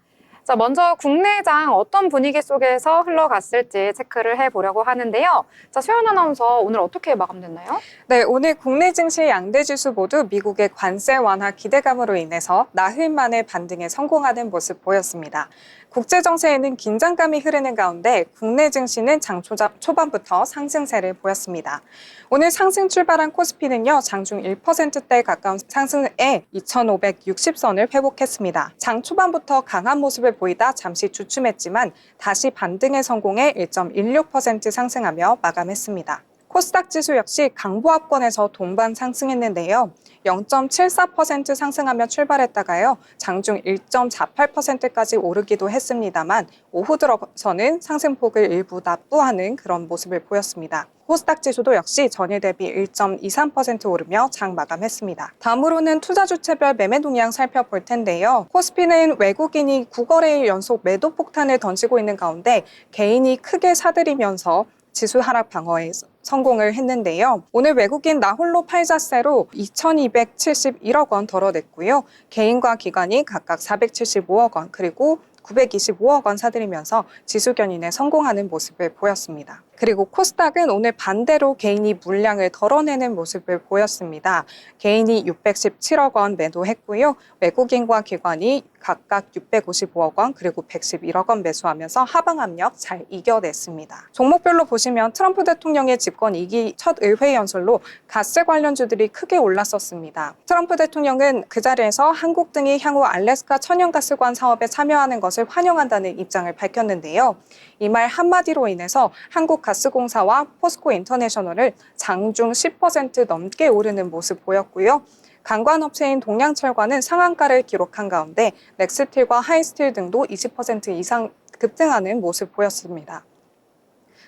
자, 먼저 국내장 어떤 분위기 속에서 흘러갔을지 체크를 해보려고 하는데요. 자, 소연 아나운서 오늘 어떻게 마감됐나요? 네, 오늘 국내 증시 양대 지수 모두 미국의 관세 완화 기대감으로 인해서 나흘 만에 반등에 성공하는 모습 보였습니다. 국제 정세에는 긴장감이 흐르는 가운데 국내 증시는 장 초반부터 상승세를 보였습니다. 오늘 상승 출발한 코스피는요, 장중 1%대 가까운 상승에 2,560선을 회복했습니다. 장 초반부터 강한 모습을 보이다 잠시 주춤했지만 다시 반등에 성공해 1.16% 상승하며 마감했습니다. 코스닥 지수 역시 강보합권에서 동반 상승했는데요. 0.74% 상승하며 출발했다가요. 장중 1.48%까지 오르기도 했습니다만 오후 들어서는 상승폭을 일부 납부하는 그런 모습을 보였습니다. 코스닥 지수도 역시 전일 대비 1.23% 오르며 장 마감했습니다. 다음으로는 투자 주체별 매매 동향 살펴볼 텐데요. 코스피는 외국인이 9거래일 연속 매도 폭탄을 던지고 있는 가운데 개인이 크게 사들이면서 지수 하락 방어에 성공을 했는데요. 오늘 외국인 나홀로 팔자세로 2,271억 원 덜어냈고요. 개인과 기관이 각각 475억 원 그리고 925억 원 사들이면서 지수 견인에 성공하는 모습을 보였습니다. 그리고 코스닥은 오늘 반대로 개인이 물량을 덜어내는 모습을 보였습니다. 개인이 617억 원 매도했고요. 외국인과 기관이 각각 655억 원 그리고 111억 원 매수하면서 하방 압력 잘 이겨냈습니다. 종목별로 보시면 트럼프 대통령의 집권 2기 첫 의회 연설로 가스 관련주들이 크게 올랐었습니다. 트럼프 대통령은 그 자리에서 한국 등이 향후 알래스카 천연가스관 사업에 참여하는 것을 환영한다는 입장을 밝혔는데요. 이 말 한마디로 인해서 한국가스공사와 포스코 인터내셔널을 장중 10% 넘게 오르는 모습 보였고요. 관광업체인 동양철과는 상한가를 기록한 가운데 넥스틸과 하이스틸 등도 20% 이상 급등하는 모습 보였습니다.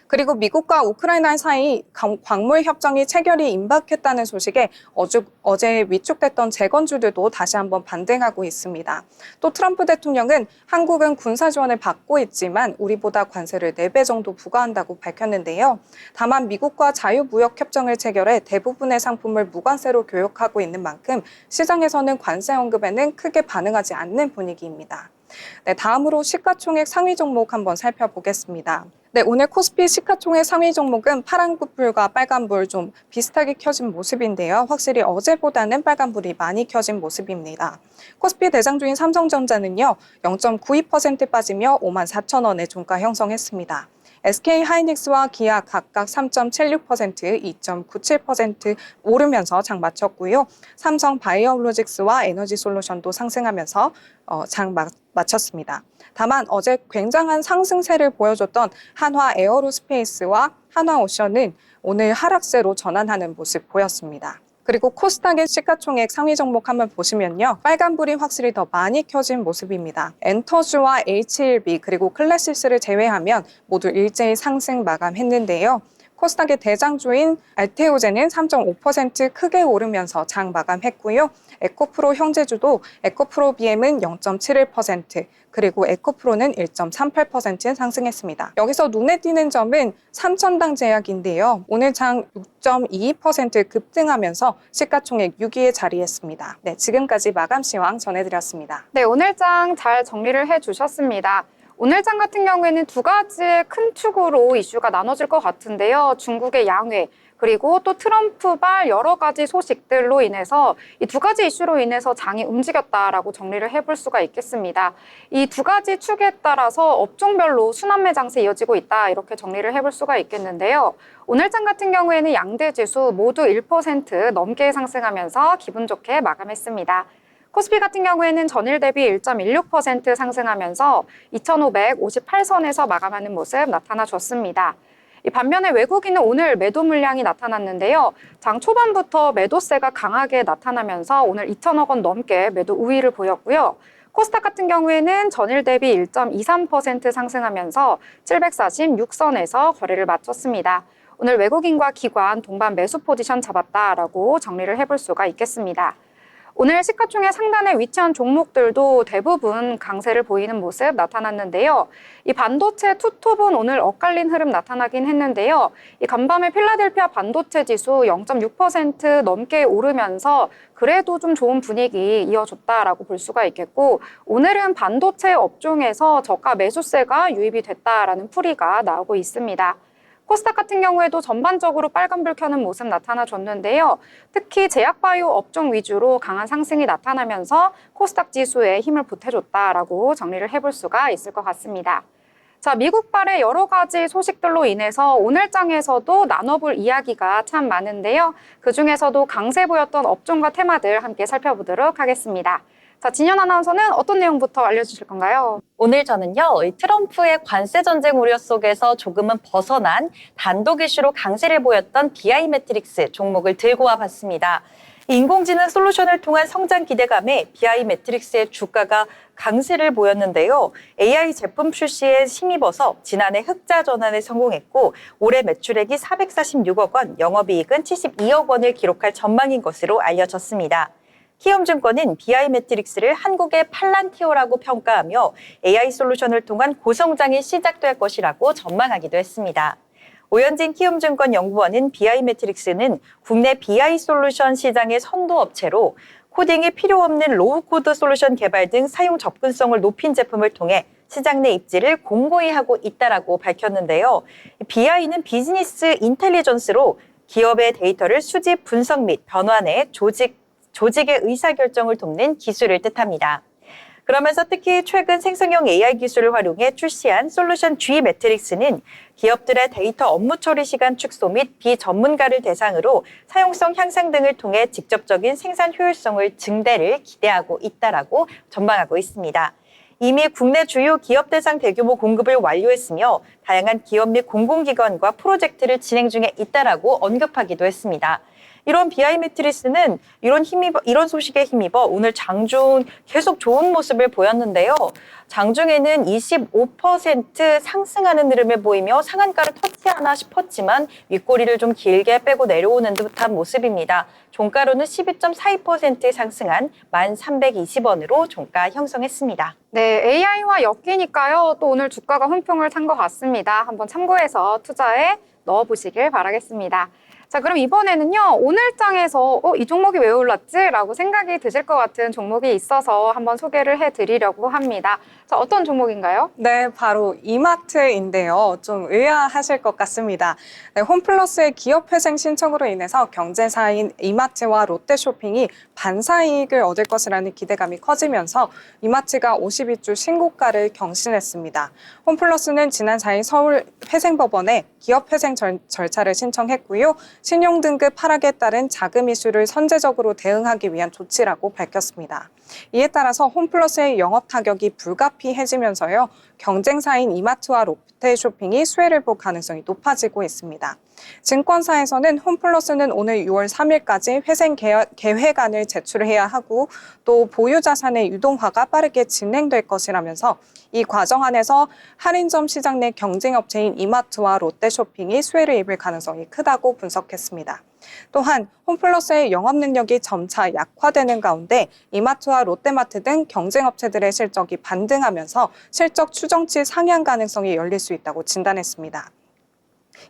그리고 미국과 우크라이나 사이 광물 협정이 체결이 임박했다는 소식에 어제 위축됐던 재건주들도 다시 한번 반등하고 있습니다. 또 트럼프 대통령은 한국은 군사 지원을 받고 있지만 우리보다 관세를 4배 정도 부과한다고 밝혔는데요. 다만 미국과 자유무역 협정을 체결해 대부분의 상품을 무관세로 교역하고 있는 만큼 시장에서는 관세 언급에는 크게 반응하지 않는 분위기입니다. 네, 다음으로 시가총액 상위 종목 한번 살펴보겠습니다. 네, 오늘 코스피 시가총액 상위 종목은 파란불과 빨간불 좀 비슷하게 켜진 모습인데요. 확실히 어제보다는 빨간불이 많이 켜진 모습입니다. 코스피 대장주인 삼성전자는요, 0.92% 빠지며 54,000원의 종가 형성했습니다. SK하이닉스와 기아 각각 3.76%, 2.97% 오르면서 장 마쳤고요. 삼성 바이오로직스와 에너지솔루션도 상승하면서 장 마쳤습니다. 다만 어제 굉장한 상승세를 보여줬던 한화 에어로스페이스와 한화오션은 오늘 하락세로 전환하는 모습 보였습니다. 그리고 코스닥의 시가총액 상위 종목 한번 보시면요. 빨간불이 확실히 더 많이 켜진 모습입니다. 엔터주와 H1B 그리고 클래시스를 제외하면 모두 일제히 상승 마감했는데요. 코스닥의 대장주인 알테오젠은 3.5% 크게 오르면서 장 마감했고요. 에코프로 형제주도 에코프로 BM은 0.71%, 그리고 에코프로는 1.38% 상승했습니다. 여기서 눈에 띄는 점은 삼천당 제약인데요. 오늘 장 6.22% 급등하면서 시가총액 6위에 자리했습니다. 네, 지금까지 마감 시황 전해드렸습니다. 네, 오늘 장 잘 정리를 해주셨습니다. 오늘 장 같은 경우에는 두 가지의 큰 축으로 이슈가 나눠질 것 같은데요. 중국의 양회, 그리고 또 트럼프발 여러 가지 소식들로 인해서 이 두 가지 이슈로 인해서 장이 움직였다라고 정리를 해볼 수가 있겠습니다. 이 두 가지 축에 따라서 업종별로 순환매 장세 이어지고 있다, 이렇게 정리를 해볼 수가 있겠는데요. 오늘 장 같은 경우에는 양대 지수 모두 1% 넘게 상승하면서 기분 좋게 마감했습니다. 코스피 같은 경우에는 전일 대비 1.16% 상승하면서 2,558선에서 마감하는 모습 나타나 줬습니다. 이 반면에 외국인은 오늘 매도 물량이 나타났는데요. 장 초반부터 매도세가 강하게 나타나면서 오늘 2천억 원 넘게 매도 우위를 보였고요. 코스닥 같은 경우에는 전일 대비 1.23% 상승하면서 746선에서 거래를 마쳤습니다. 오늘 외국인과 기관 동반 매수 포지션 잡았다라고 정리를 해볼 수가 있겠습니다. 오늘 시가총액 상단에 위치한 종목들도 대부분 강세를 보이는 모습 나타났는데요. 이 반도체 투톱은 오늘 엇갈린 흐름 나타나긴 했는데요. 이 간밤에 필라델피아 반도체 지수 0.6% 넘게 오르면서 그래도 좀 좋은 분위기 이어졌다라고 볼 수가 있겠고, 오늘은 반도체 업종에서 저가 매수세가 유입이 됐다라는 풀이가 나오고 있습니다. 코스닥 같은 경우에도 전반적으로 빨간불 켜는 모습 나타나줬는데요. 특히 제약바이오 업종 위주로 강한 상승이 나타나면서 코스닥 지수에 힘을 보태줬다라고 정리를 해볼 수가 있을 것 같습니다. 자, 미국발의 여러 가지 소식들로 인해서 오늘 장에서도 나눠볼 이야기가 참 많은데요. 그중에서도 강세 보였던 업종과 테마들 함께 살펴보도록 하겠습니다. 자, 진현 아나운서는 어떤 내용부터 알려주실 건가요? 오늘 저는요, 이 트럼프의 관세 전쟁 우려 속에서 조금은 벗어난 단독 이슈로 강세를 보였던 BI 매트릭스 종목을 들고 와봤습니다. 인공지능 솔루션을 통한 성장 기대감에 BI 매트릭스의 주가가 강세를 보였는데요. AI 제품 출시에 힘입어서 지난해 흑자 전환에 성공했고 올해 매출액이 446억 원, 영업이익은 72억 원을 기록할 전망인 것으로 알려졌습니다. 키움증권은 BI 매트릭스를 한국의 팔란티오라고 평가하며 AI 솔루션을 통한 고성장이 시작될 것이라고 전망하기도 했습니다. 오현진 키움증권 연구원은 BI 매트릭스는 국내 BI 솔루션 시장의 선도 업체로 코딩이 필요 없는 로우코드 솔루션 개발 등 사용 접근성을 높인 제품을 통해 시장 내 입지를 공고히 하고 있다라고 밝혔는데요. BI는 비즈니스 인텔리전스로 기업의 데이터를 수집, 분석 및 변환해 조직의 의사결정을 돕는 기술을 뜻합니다. 그러면서 특히 최근 생성형 AI 기술을 활용해 출시한 솔루션 G 매트릭스는 기업들의 데이터 업무 처리 시간 축소 및 비전문가를 대상으로 사용성 향상 등을 통해 직접적인 생산 효율성을 증대를 기대하고 있다라고 전망하고 있습니다. 이미 국내 주요 기업 대상 대규모 공급을 완료했으며 다양한 기업 및 공공기관과 프로젝트를 진행 중에 있다라고 언급하기도 했습니다. 이런 BI 매트리스는 이런 소식에 힘입어 오늘 장중 계속 좋은 모습을 보였는데요. 장중에는 25% 상승하는 흐름을 보이며 상한가를 터치하나 싶었지만 윗꼬리를 좀 길게 빼고 내려오는 듯한 모습입니다. 종가로는 12.42% 상승한 1,320원으로 종가 형성했습니다. 네, AI와 엮이니까요. 또 오늘 주가가 훈풍을 탄 것 같습니다. 한번 참고해서 투자에 넣어보시길 바라겠습니다. 자, 그럼 이번에는요, 오늘 장에서 이 종목이 왜 올랐지? 라고 생각이 드실 것 같은 종목이 있어서 한번 소개를 해드리려고 합니다. 자, 어떤 종목인가요? 네, 바로 이마트인데요. 좀 의아하실 것 같습니다. 네, 홈플러스의 기업회생 신청으로 인해서 경쟁사인 이마트와 롯데쇼핑이 반사이익을 얻을 것이라는 기대감이 커지면서 이마트가 52주 신고가를 경신했습니다. 홈플러스는 지난 4일 서울 회생법원에 기업회생 절차를 신청했고요. 신용등급 하락에 따른 자금 이슈를 선제적으로 대응하기 위한 조치라고 밝혔습니다. 이에 따라서 홈플러스의 영업 타격이 불가피해지면서요. 경쟁사인 이마트와 롯데쇼핑이 수혜를 볼 가능성이 높아지고 있습니다. 증권사에서는 홈플러스는 오늘 6월 3일까지 회생 계획안을 제출해야 하고 또 보유 자산의 유동화가 빠르게 진행될 것이라면서 이 과정 안에서 할인점 시장 내 경쟁업체인 이마트와 롯데쇼핑이 수혜를 입을 가능성이 크다고 분석했습니다. 또한 홈플러스의 영업 능력이 점차 약화되는 가운데 이마트와 롯데마트 등 경쟁업체들의 실적이 반등하면서 실적 추정치 상향 가능성이 열릴 수 있다고 진단했습니다.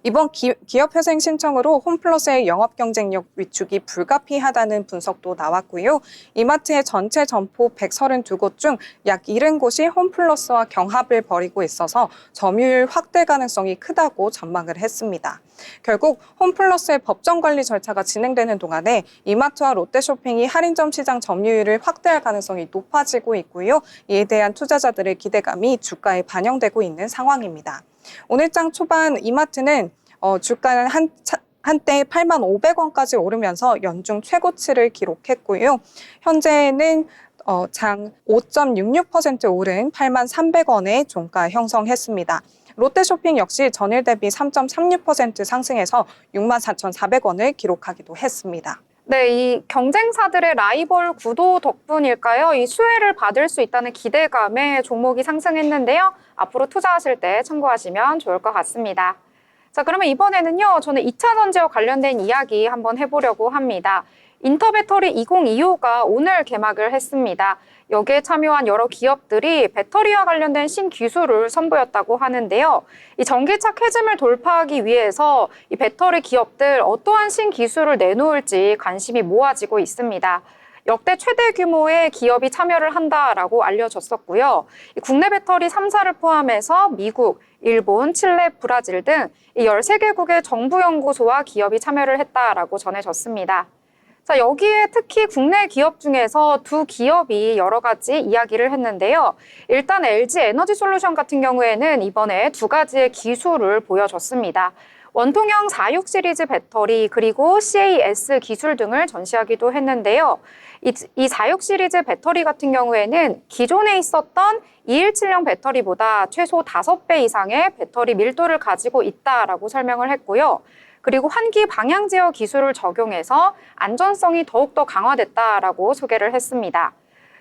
이번 기업회생 신청으로 홈플러스의 영업 경쟁력 위축이 불가피하다는 분석도 나왔고요. 이마트의 전체 점포 132곳 중 약 70곳이 홈플러스와 경합을 벌이고 있어서 점유율 확대 가능성이 크다고 전망을 했습니다. 결국 홈플러스의 법정 관리 절차가 진행되는 동안에 이마트와 롯데쇼핑이 할인점 시장 점유율을 확대할 가능성이 높아지고 있고요. 이에 대한 투자자들의 기대감이 주가에 반영되고 있는 상황입니다. 오늘장 초반 이마트는 주가는 한때 8,500원까지 오르면서 연중 최고치를 기록했고요. 현재는 장 5.66% 오른 8,300원의 종가 형성했습니다. 롯데쇼핑 역시 전일 대비 3.36% 상승해서 64,400원을 기록하기도 했습니다. 네, 이 경쟁사들의 라이벌 구도 덕분일까요? 이 수혜를 받을 수 있다는 기대감에 종목이 상승했는데요. 앞으로 투자하실 때 참고하시면 좋을 것 같습니다. 자, 그러면 이번에는요, 저는 2차 전지와 관련된 이야기 한번 해보려고 합니다. 인터배터리 2025가 오늘 개막을 했습니다. 여기에 참여한 여러 기업들이 배터리와 관련된 신기술을 선보였다고 하는데요. 이 전기차 캐즘을 돌파하기 위해서 이 배터리 기업들 어떠한 신기술을 내놓을지 관심이 모아지고 있습니다. 역대 최대 규모의 기업이 참여를 한다라고 알려졌었고요. 국내 배터리 3사를 포함해서 미국, 일본, 칠레, 브라질 등 13개국의 정부연구소와 기업이 참여를 했다라고 전해졌습니다. 자, 여기에 특히 국내 기업 중에서 두 기업이 여러 가지 이야기를 했는데요. 일단 LG 에너지 솔루션 같은 경우에는 이번에 두 가지의 기술을 보여줬습니다. 원통형 46 시리즈 배터리 그리고 CAS 기술 등을 전시하기도 했는데요. 이 46 시리즈 배터리 같은 경우에는 기존에 있었던 217형 배터리보다 최소 5배 이상의 배터리 밀도를 가지고 있다라고 설명을 했고요. 그리고 환기 방향 제어 기술을 적용해서 안전성이 더욱더 강화됐다라고 소개를 했습니다.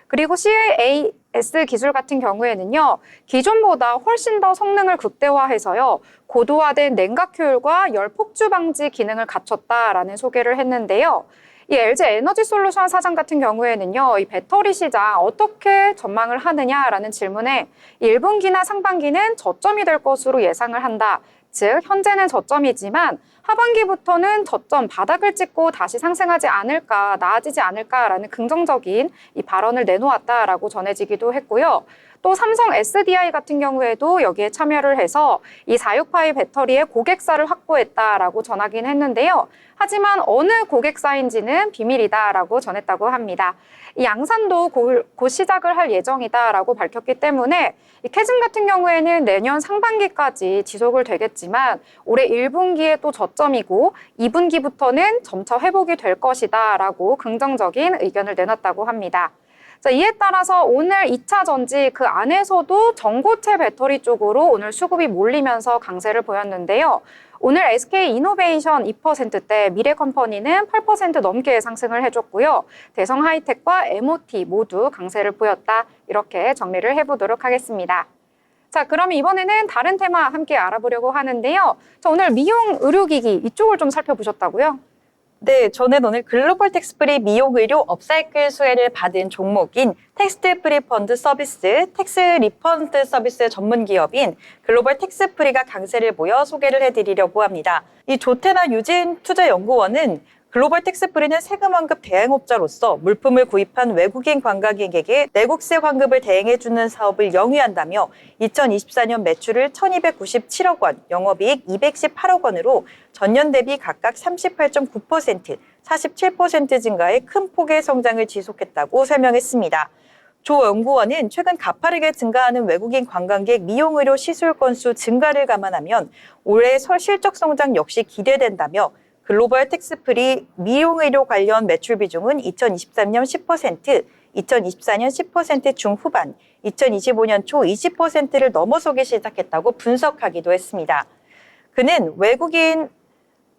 그리고 CAS 기술 같은 경우에는요, 기존보다 훨씬 더 성능을 극대화해서요, 고도화된 냉각 효율과 열 폭주 방지 기능을 갖췄다라는 소개를 했는데요. 이 LG 에너지 솔루션 사장 같은 경우에는요, 이 배터리 시장 어떻게 전망을 하느냐라는 질문에 1분기나 상반기는 저점이 될 것으로 예상을 한다. 즉, 현재는 저점이지만 하반기부터는 저점 바닥을 찍고 다시 상승하지 않을까, 나아지지 않을까라는 긍정적인 이 발언을 내놓았다라고 전해지기도 했고요. 또 삼성 SDI 같은 경우에도 여기에 참여를 해서 이 46파이 배터리의 고객사를 확보했다라고 전하긴 했는데요. 하지만 어느 고객사인지는 비밀이다라고 전했다고 합니다. 이 양산도 곧 시작을 할 예정이다라고 밝혔기 때문에 이 캐즘 같은 경우에는 내년 상반기까지 지속을 되겠지만 올해 1분기에 또 저점이고 2분기부터는 점차 회복이 될 것이다라고 긍정적인 의견을 내놨다고 합니다. 자, 이에 따라서 오늘 2차 전지 그 안에서도 전고체 배터리 쪽으로 오늘 수급이 몰리면서 강세를 보였는데요. 오늘 SK이노베이션 2%대, 미래컴퍼니는 8% 넘게 상승을 해줬고요. 대성하이텍과 MOT 모두 강세를 보였다. 이렇게 정리를 해보도록 하겠습니다. 자, 그럼 이번에는 다른 테마 함께 알아보려고 하는데요. 자, 오늘 미용 의료기기 이쪽을 좀 살펴보셨다고요? 네, 저는 오늘 글로벌 텍스프리 미용 의료 업사이클 수혜를 받은 종목인 텍스트 프리 펀드 서비스, 텍스 리펀드 서비스 전문 기업인 글로벌 텍스프리가 강세를 보여 소개를 해드리려고 합니다. 이 조태나 유진 투자연구원은 글로벌 텍스프리는 세금 환급 대행업자로서 물품을 구입한 외국인 관광객에게 내국세 환급을 대행해주는 사업을 영위한다며 2024년 매출을 1,297억 원, 영업이익 218억 원으로 전년 대비 각각 38.9%, 47% 증가의 큰 폭의 성장을 지속했다고 설명했습니다. 조 연구원은 최근 가파르게 증가하는 외국인 관광객 미용의료 시술 건수 증가를 감안하면 올해 실적 성장 역시 기대된다며 글로벌 텍스프리 미용의료 관련 매출 비중은 2023년 10%, 2024년 10% 중후반, 2025년 초 20%를 넘어서기 시작했다고 분석하기도 했습니다. 그는 외국인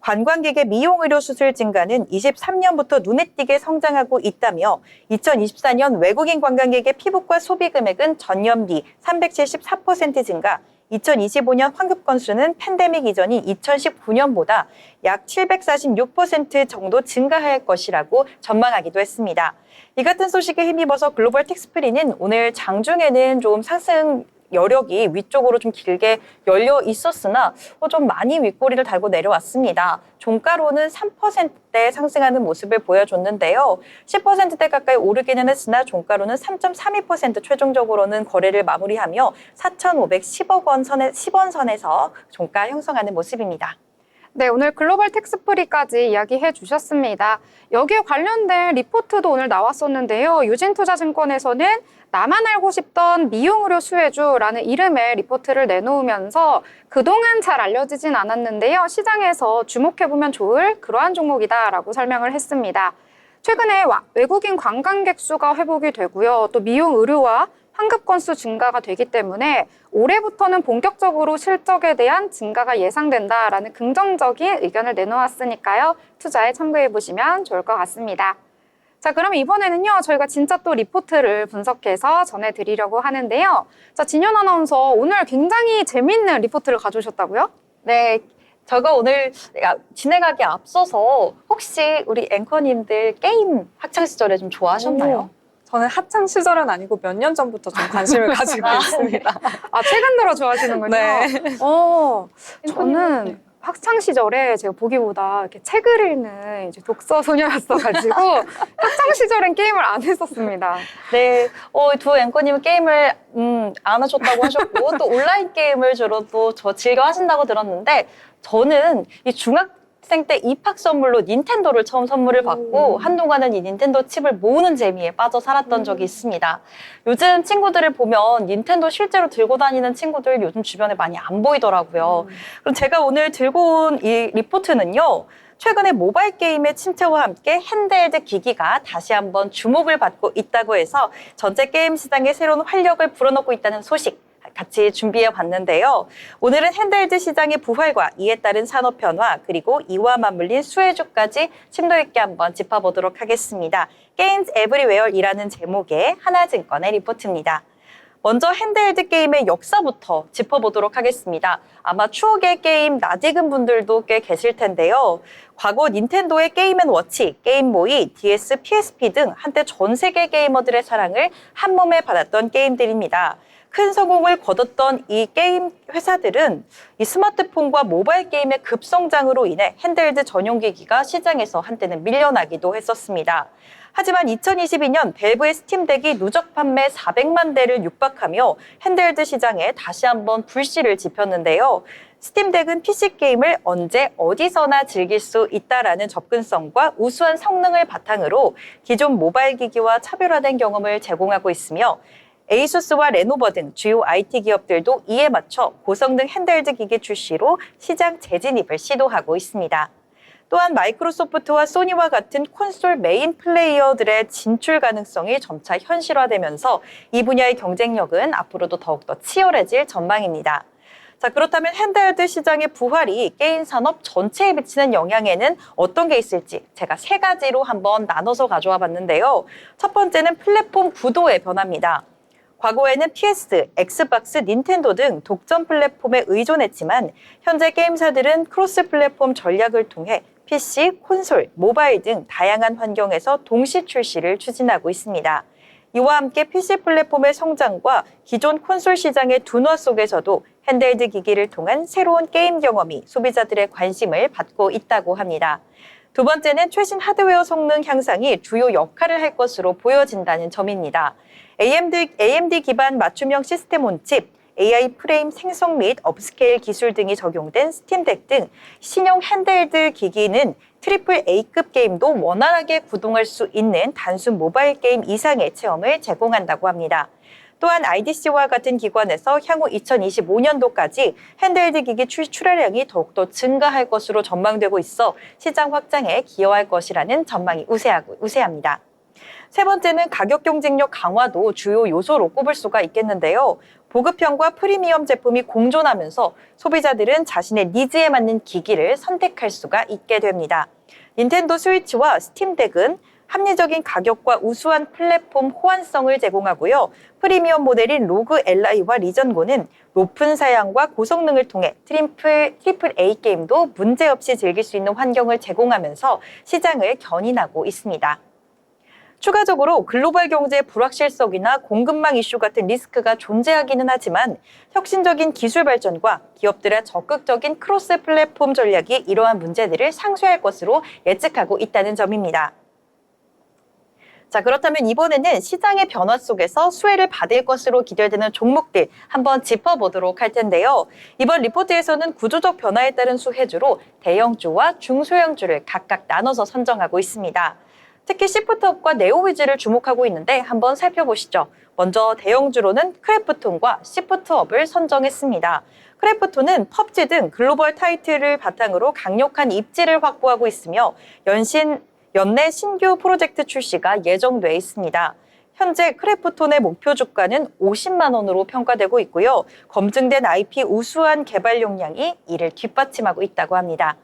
관광객의 미용의료 수술 증가는 23년부터 눈에 띄게 성장하고 있다며 2024년 외국인 관광객의 피부과 소비 금액은 전년비 374% 증가, 2025년 환급 건수는 팬데믹 이전인 2019년보다 약 746% 정도 증가할 것이라고 전망하기도 했습니다. 이 같은 소식에 힘입어서 글로벌 텍스프리는 오늘 장중에는 좀 상승 여력이 위쪽으로 좀 길게 열려 있었으나 좀 많이 윗꼬리를 달고 내려왔습니다. 종가로는 3%대 상승하는 모습을 보여줬는데요. 10%대 가까이 오르기는 했으나 종가로는 3.32% 최종적으로는 거래를 마무리하며 4,510억 원 선에 10원 선에서 종가 형성하는 모습입니다. 네, 오늘 글로벌 텍스프리까지 이야기해 주셨습니다. 여기에 관련된 리포트도 오늘 나왔었는데요. 유진투자증권에서는 나만 알고 싶던 미용의료 수혜주라는 이름의 리포트를 내놓으면서 그동안 잘 알려지진 않았는데요. 시장에서 주목해보면 좋을 그러한 종목이다라고 설명을 했습니다. 최근에 외국인 관광객 수가 회복이 되고요. 또 미용 의료와 환급 건수 증가가 되기 때문에 올해부터는 본격적으로 실적에 대한 증가가 예상된다라는 긍정적인 의견을 내놓았으니까요. 투자에 참고해 보시면 좋을 것 같습니다. 자, 그럼 이번에는요, 저희가 진짜 또 리포트를 분석해서 전해드리려고 하는데요. 자, 진현 아나운서 오늘 굉장히 재밌는 리포트를 가져오셨다고요? 네. 제가 오늘 진행하기 앞서서 혹시 우리 앵커님들 게임 학창 시절에 좀 좋아하셨나요? 저는 학창 시절은 아니고 몇 년 전부터 좀 관심을 가지고 있습니다. 아, 최근 들어 좋아하시는군요. 네. 저는 학창 시절에 제가 보기보다 이렇게 책을 읽는 이제 독서 소녀였어가지고 학창 시절엔 게임을 안 했었습니다. 네, 두 앵커님은 게임을 안 하셨다고 하셨고 또 온라인 게임을 주로 또 즐겨 하신다고 들었는데 저는 이 중학생 때 입학 선물로 닌텐도를 처음 선물을 받고 한동안은 이 닌텐도 칩을 모으는 재미에 빠져 살았던 적이 있습니다. 요즘 친구들을 보면 닌텐도 실제로 들고 다니는 친구들 요즘 주변에 많이 안 보이더라고요. 그럼 제가 오늘 들고 온 이 리포트는요. 최근에 모바일 게임의 침체와 함께 핸드헬드 기기가 다시 한번 주목을 받고 있다고 해서 전체 게임 시장에 새로운 활력을 불어넣고 있다는 소식 같이 준비해 봤는데요. 오늘은 핸드헬드 시장의 부활과 이에 따른 산업 변화 그리고 이와 맞물린 수혜주까지 심도 있게 한번 짚어보도록 하겠습니다. Games Everywhere이라는 제목의 하나증권의 리포트입니다. 먼저 핸드헬드 게임의 역사부터 짚어보도록 하겠습니다. 아마 추억의 게임 낯익은 분들도 꽤 계실 텐데요. 과거 닌텐도의 게임앤워치, 게임보이, DS, PSP 등 한때 전 세계 게이머들의 사랑을 한 몸에 받았던 게임들입니다. 큰 성공을 거뒀던 이 게임 회사들은 이 스마트폰과 모바일 게임의 급성장으로 인해 핸드헬드 전용 기기가 시장에서 한때는 밀려나기도 했었습니다. 하지만 2022년 밸브의 스팀덱이 누적 판매 400만 대를 육박하며 핸드헬드 시장에 다시 한번 불씨를 지폈는데요. 스팀덱은 PC 게임을 언제 어디서나 즐길 수 있다라는 접근성과 우수한 성능을 바탕으로 기존 모바일 기기와 차별화된 경험을 제공하고 있으며 에이수스와 레노버 등 주요 IT 기업들도 이에 맞춰 고성능 핸드헬드 기기 출시로 시장 재진입을 시도하고 있습니다. 또한 마이크로소프트와 소니와 같은 콘솔 메인 플레이어들의 진출 가능성이 점차 현실화되면서 이 분야의 경쟁력은 앞으로도 더욱더 치열해질 전망입니다. 자, 그렇다면 핸드헬드 시장의 부활이 게임 산업 전체에 미치는 영향에는 어떤 게 있을지 제가 세 가지로 한번 나눠서 가져와 봤는데요. 첫 번째는 플랫폼 구도의 변화입니다. 과거에는 PS, 엑스박스, 닌텐도 등 독점 플랫폼에 의존했지만 현재 게임사들은 크로스 플랫폼 전략을 통해 PC, 콘솔, 모바일 등 다양한 환경에서 동시 출시를 추진하고 있습니다. 이와 함께 PC 플랫폼의 성장과 기존 콘솔 시장의 둔화 속에서도 핸드헬드 기기를 통한 새로운 게임 경험이 소비자들의 관심을 받고 있다고 합니다. 두 번째는 최신 하드웨어 성능 향상이 주요 역할을 할 것으로 보여진다는 점입니다. AMD 기반 맞춤형 시스템 온칩, AI 프레임 생성 및 업스케일 기술 등이 적용된 스팀덱 등 신형 핸드헬드 기기는 트리플 A급 게임도 원활하게 구동할 수 있는 단순 모바일 게임 이상의 체험을 제공한다고 합니다. 또한 IDC와 같은 기관에서 향후 2025년도까지 핸드헬드 기기 출하량이 더욱더 증가할 것으로 전망되고 있어 시장 확장에 기여할 것이라는 전망이 우세합니다. 세 번째는 가격 경쟁력 강화도 주요 요소로 꼽을 수가 있겠는데요. 보급형과 프리미엄 제품이 공존하면서 소비자들은 자신의 니즈에 맞는 기기를 선택할 수가 있게 됩니다. 닌텐도 스위치와 스팀덱은 합리적인 가격과 우수한 플랫폼 호환성을 제공하고요. 프리미엄 모델인 로그 LI와 리전고는 높은 사양과 고성능을 통해 트리플 A 게임도 문제없이 즐길 수 있는 환경을 제공하면서 시장을 견인하고 있습니다. 추가적으로 글로벌 경제의 불확실성이나 공급망 이슈 같은 리스크가 존재하기는 하지만 혁신적인 기술 발전과 기업들의 적극적인 크로스 플랫폼 전략이 이러한 문제들을 상쇄할 것으로 예측하고 있다는 점입니다. 자, 그렇다면 이번에는 시장의 변화 속에서 수혜를 받을 것으로 기대되는 종목들 한번 짚어보도록 할 텐데요. 이번 리포트에서는 구조적 변화에 따른 수혜주로 대형주와 중소형주를 각각 나눠서 선정하고 있습니다. 특히 시프트업과 네오위즈를 주목하고 있는데 한번 살펴보시죠. 먼저 대형주로는 크래프톤과 시프트업을 선정했습니다. 크래프톤은 펍지 등 글로벌 타이틀을 바탕으로 강력한 입지를 확보하고 있으며 연내 신규 프로젝트 출시가 예정돼 있습니다. 현재 크래프톤의 목표 주가는 50만 원으로 평가되고 있고요. 검증된 IP 우수한 개발 역량이 이를 뒷받침하고 있다고 합니다.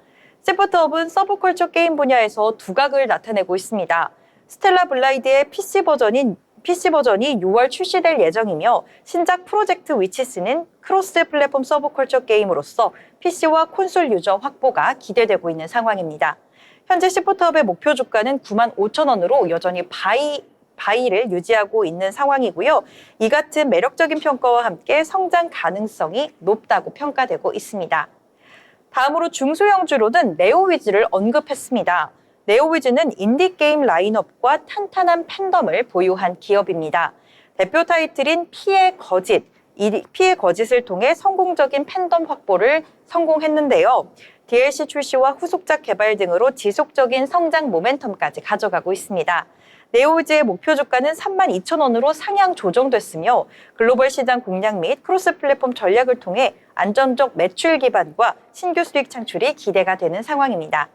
시프트업은 서브컬처 게임 분야에서 두각을 나타내고 있습니다. 스텔라 블라이드의 PC 버전이 6월 출시될 예정이며 신작 프로젝트 위치스는 크로스 플랫폼 서브컬처 게임으로서 PC와 콘솔 유저 확보가 기대되고 있는 상황입니다. 현재 시포트업의 목표 주가는 95,000원으로 여전히 바이를 유지하고 있는 상황이고요. 이 같은 매력적인 평가와 함께 성장 가능성이 높다고 평가되고 있습니다. 다음으로 중소형주로는 네오위즈를 언급했습니다. 네오위즈는 인디게임 라인업과 탄탄한 팬덤을 보유한 기업입니다. 대표 타이틀인 피의 거짓, 이 피의 거짓을 통해 성공적인 팬덤 확보를 성공했는데요. DLC 출시와 후속작 개발 등으로 지속적인 성장 모멘텀까지 가져가고 있습니다. 네오위즈의 목표 주가는 32,000원으로 상향 조정됐으며 글로벌 시장 공략 및 크로스 플랫폼 전략을 통해 안정적 매출 기반과 신규 수익 창출이 기대가 되는 상황입니다.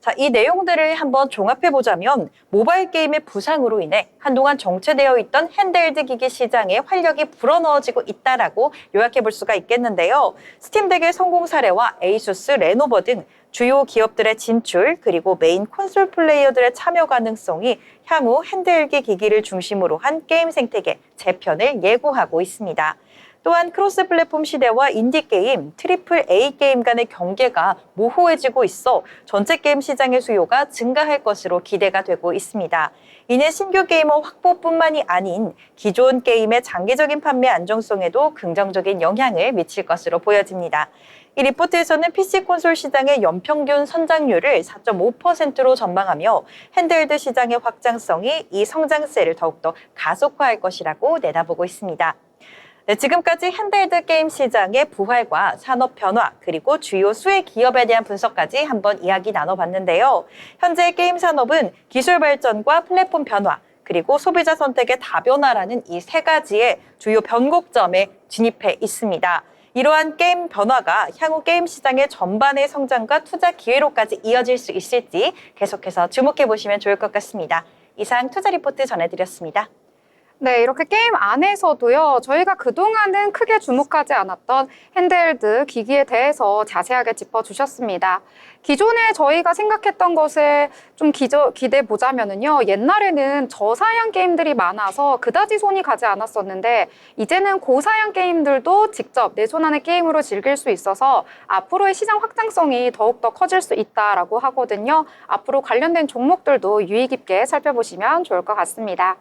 자, 이 내용들을 한번 종합해보자면 모바일 게임의 부상으로 인해 한동안 정체되어 있던 핸드헬드 기기 시장에 활력이 불어넣어지고 있다라고 요약해볼 수가 있겠는데요. 스팀덱의 성공 사례와 에이수스, 레노버 등 주요 기업들의 진출, 그리고 메인 콘솔 플레이어들의 참여 가능성이 향후 핸드헬드 기기를 중심으로 한 게임 생태계 재편을 예고하고 있습니다. 또한 크로스 플랫폼 시대와 인디게임, 트리플 A 게임 간의 경계가 모호해지고 있어 전체 게임 시장의 수요가 증가할 것으로 기대가 되고 있습니다. 이는 신규 게이머 확보뿐만이 아닌 기존 게임의 장기적인 판매 안정성에도 긍정적인 영향을 미칠 것으로 보여집니다. 이 리포트에서는 PC 콘솔 시장의 연평균 선장률을 4.5%로 전망하며 핸드헬드 시장의 확장성이 이 성장세를 더욱더 가속화할 것이라고 내다보고 있습니다. 네, 지금까지 핸드헬드 게임 시장의 부활과 산업 변화, 그리고 주요 수혜 기업에 대한 분석까지 한번 이야기 나눠봤는데요. 현재 게임 산업은 기술 발전과 플랫폼 변화, 그리고 소비자 선택의 다변화라는 이 세 가지의 주요 변곡점에 진입해 있습니다. 이러한 게임 변화가 향후 게임 시장의 전반의 성장과 투자 기회로까지 이어질 수 있을지 계속해서 주목해 보시면 좋을 것 같습니다. 이상 투자 리포트 전해드렸습니다. 네, 이렇게 게임 안에서도요, 저희가 그동안은 크게 주목하지 않았던 핸드헬드 기기에 대해서 자세하게 짚어주셨습니다. 기존에 저희가 생각했던 것에 좀 기대 보자면은요, 옛날에는 저사양 게임들이 많아서 그다지 손이 가지 않았었는데, 이제는 고사양 게임들도 직접 내 손 안의 게임으로 즐길 수 있어서 앞으로의 시장 확장성이 더욱더 커질 수 있다라고 하거든요. 앞으로 관련된 종목들도 유의 깊게 살펴보시면 좋을 것 같습니다.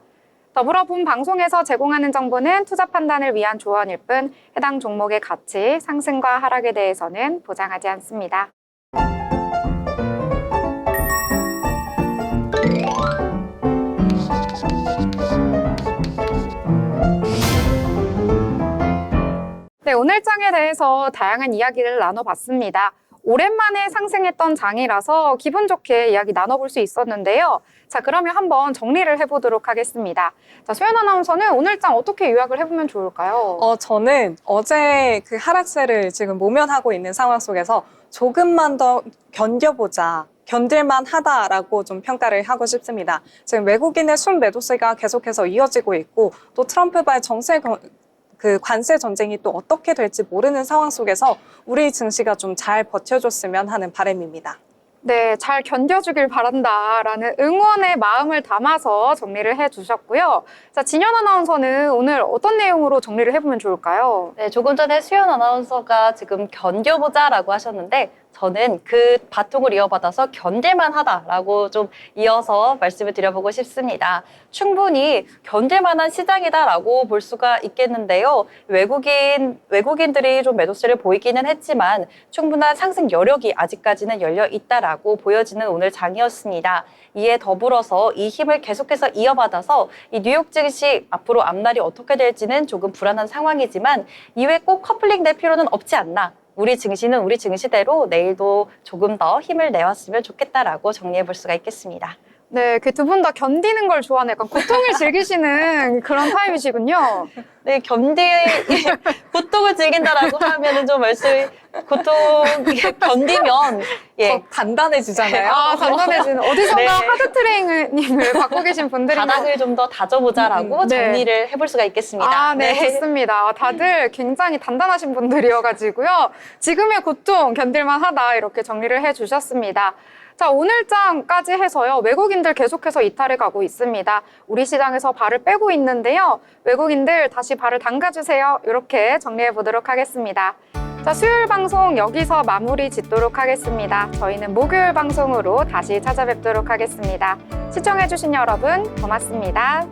더불어 본 방송에서 제공하는 정보는 투자 판단을 위한 조언일 뿐 해당 종목의 가치, 상승과 하락에 대해서는 보장하지 않습니다. 네, 오늘 장에 대해서 다양한 이야기를 나눠봤습니다. 오랜만에 상승했던 장이라서 기분 좋게 이야기 나눠볼 수 있었는데요. 자, 그러면 한번 정리를 해보도록 하겠습니다. 자, 소연 아나운서는 오늘 장 어떻게 요약을 해보면 좋을까요? 저는 어제 그 하락세를 지금 모면하고 있는 상황 속에서 조금만 더 견뎌보자. 견딜만 하다라고 좀 평가를 하고 싶습니다. 지금 외국인의 순매도세가 계속해서 이어지고 있고 또 트럼프발 관세 전쟁이 또 어떻게 될지 모르는 상황 속에서 우리 증시가 좀 잘 버텨줬으면 하는 바람입니다. 네, 잘 견뎌주길 바란다라는 응원의 마음을 담아서 정리를 해주셨고요. 자, 진현 아나운서는 오늘 어떤 내용으로 정리를 해보면 좋을까요? 네, 조금 전에 수연 아나운서가 지금 견뎌보자라고 하셨는데 저는 그 바통을 이어받아서 견딜만 하다라고 좀 이어서 말씀을 드려보고 싶습니다. 충분히 견딜만한 시장이다라고 볼 수가 있겠는데요. 외국인들이 좀 매도세를 보이기는 했지만 충분한 상승 여력이 아직까지는 열려 있다라고 보여지는 오늘 장이었습니다. 이에 더불어서 이 힘을 계속해서 이어받아서 이 뉴욕 증시 앞으로 앞날이 어떻게 될지는 조금 불안한 상황이지만 이외 꼭 커플링 될 필요는 없지 않나. 우리 증시는 우리 증시대로 내일도 조금 더 힘을 내왔으면 좋겠다라고 정리해 볼 수가 있겠습니다. 네, 그 두 분 다 견디는 걸 좋아하는 약간 고통을 즐기시는 그런 타입이시군요. 네, 고통을 즐긴다라고 하면은 좀 견디면, 예. 더 단단해지잖아요. 아, 단단해지는. 어디선가 네. 하드 트레이닝을 받고 계신 분들이. 바닥을 좀 더 다져보자라고 네. 정리를 해볼 수가 있겠습니다. 아, 네, 좋습니다. 다들 굉장히 단단하신 분들이어가지고요. 지금의 고통 견딜만 하다 이렇게 정리를 해주셨습니다. 자, 오늘 장까지 해서요. 외국인들 계속해서 이탈해 가고 있습니다. 우리 시장에서 발을 빼고 있는데요. 외국인들 다시 발을 담가주세요. 이렇게 정리해 보도록 하겠습니다. 자, 수요일 방송 여기서 마무리 짓도록 하겠습니다. 저희는 목요일 방송으로 다시 찾아뵙도록 하겠습니다. 시청해주신 여러분 고맙습니다.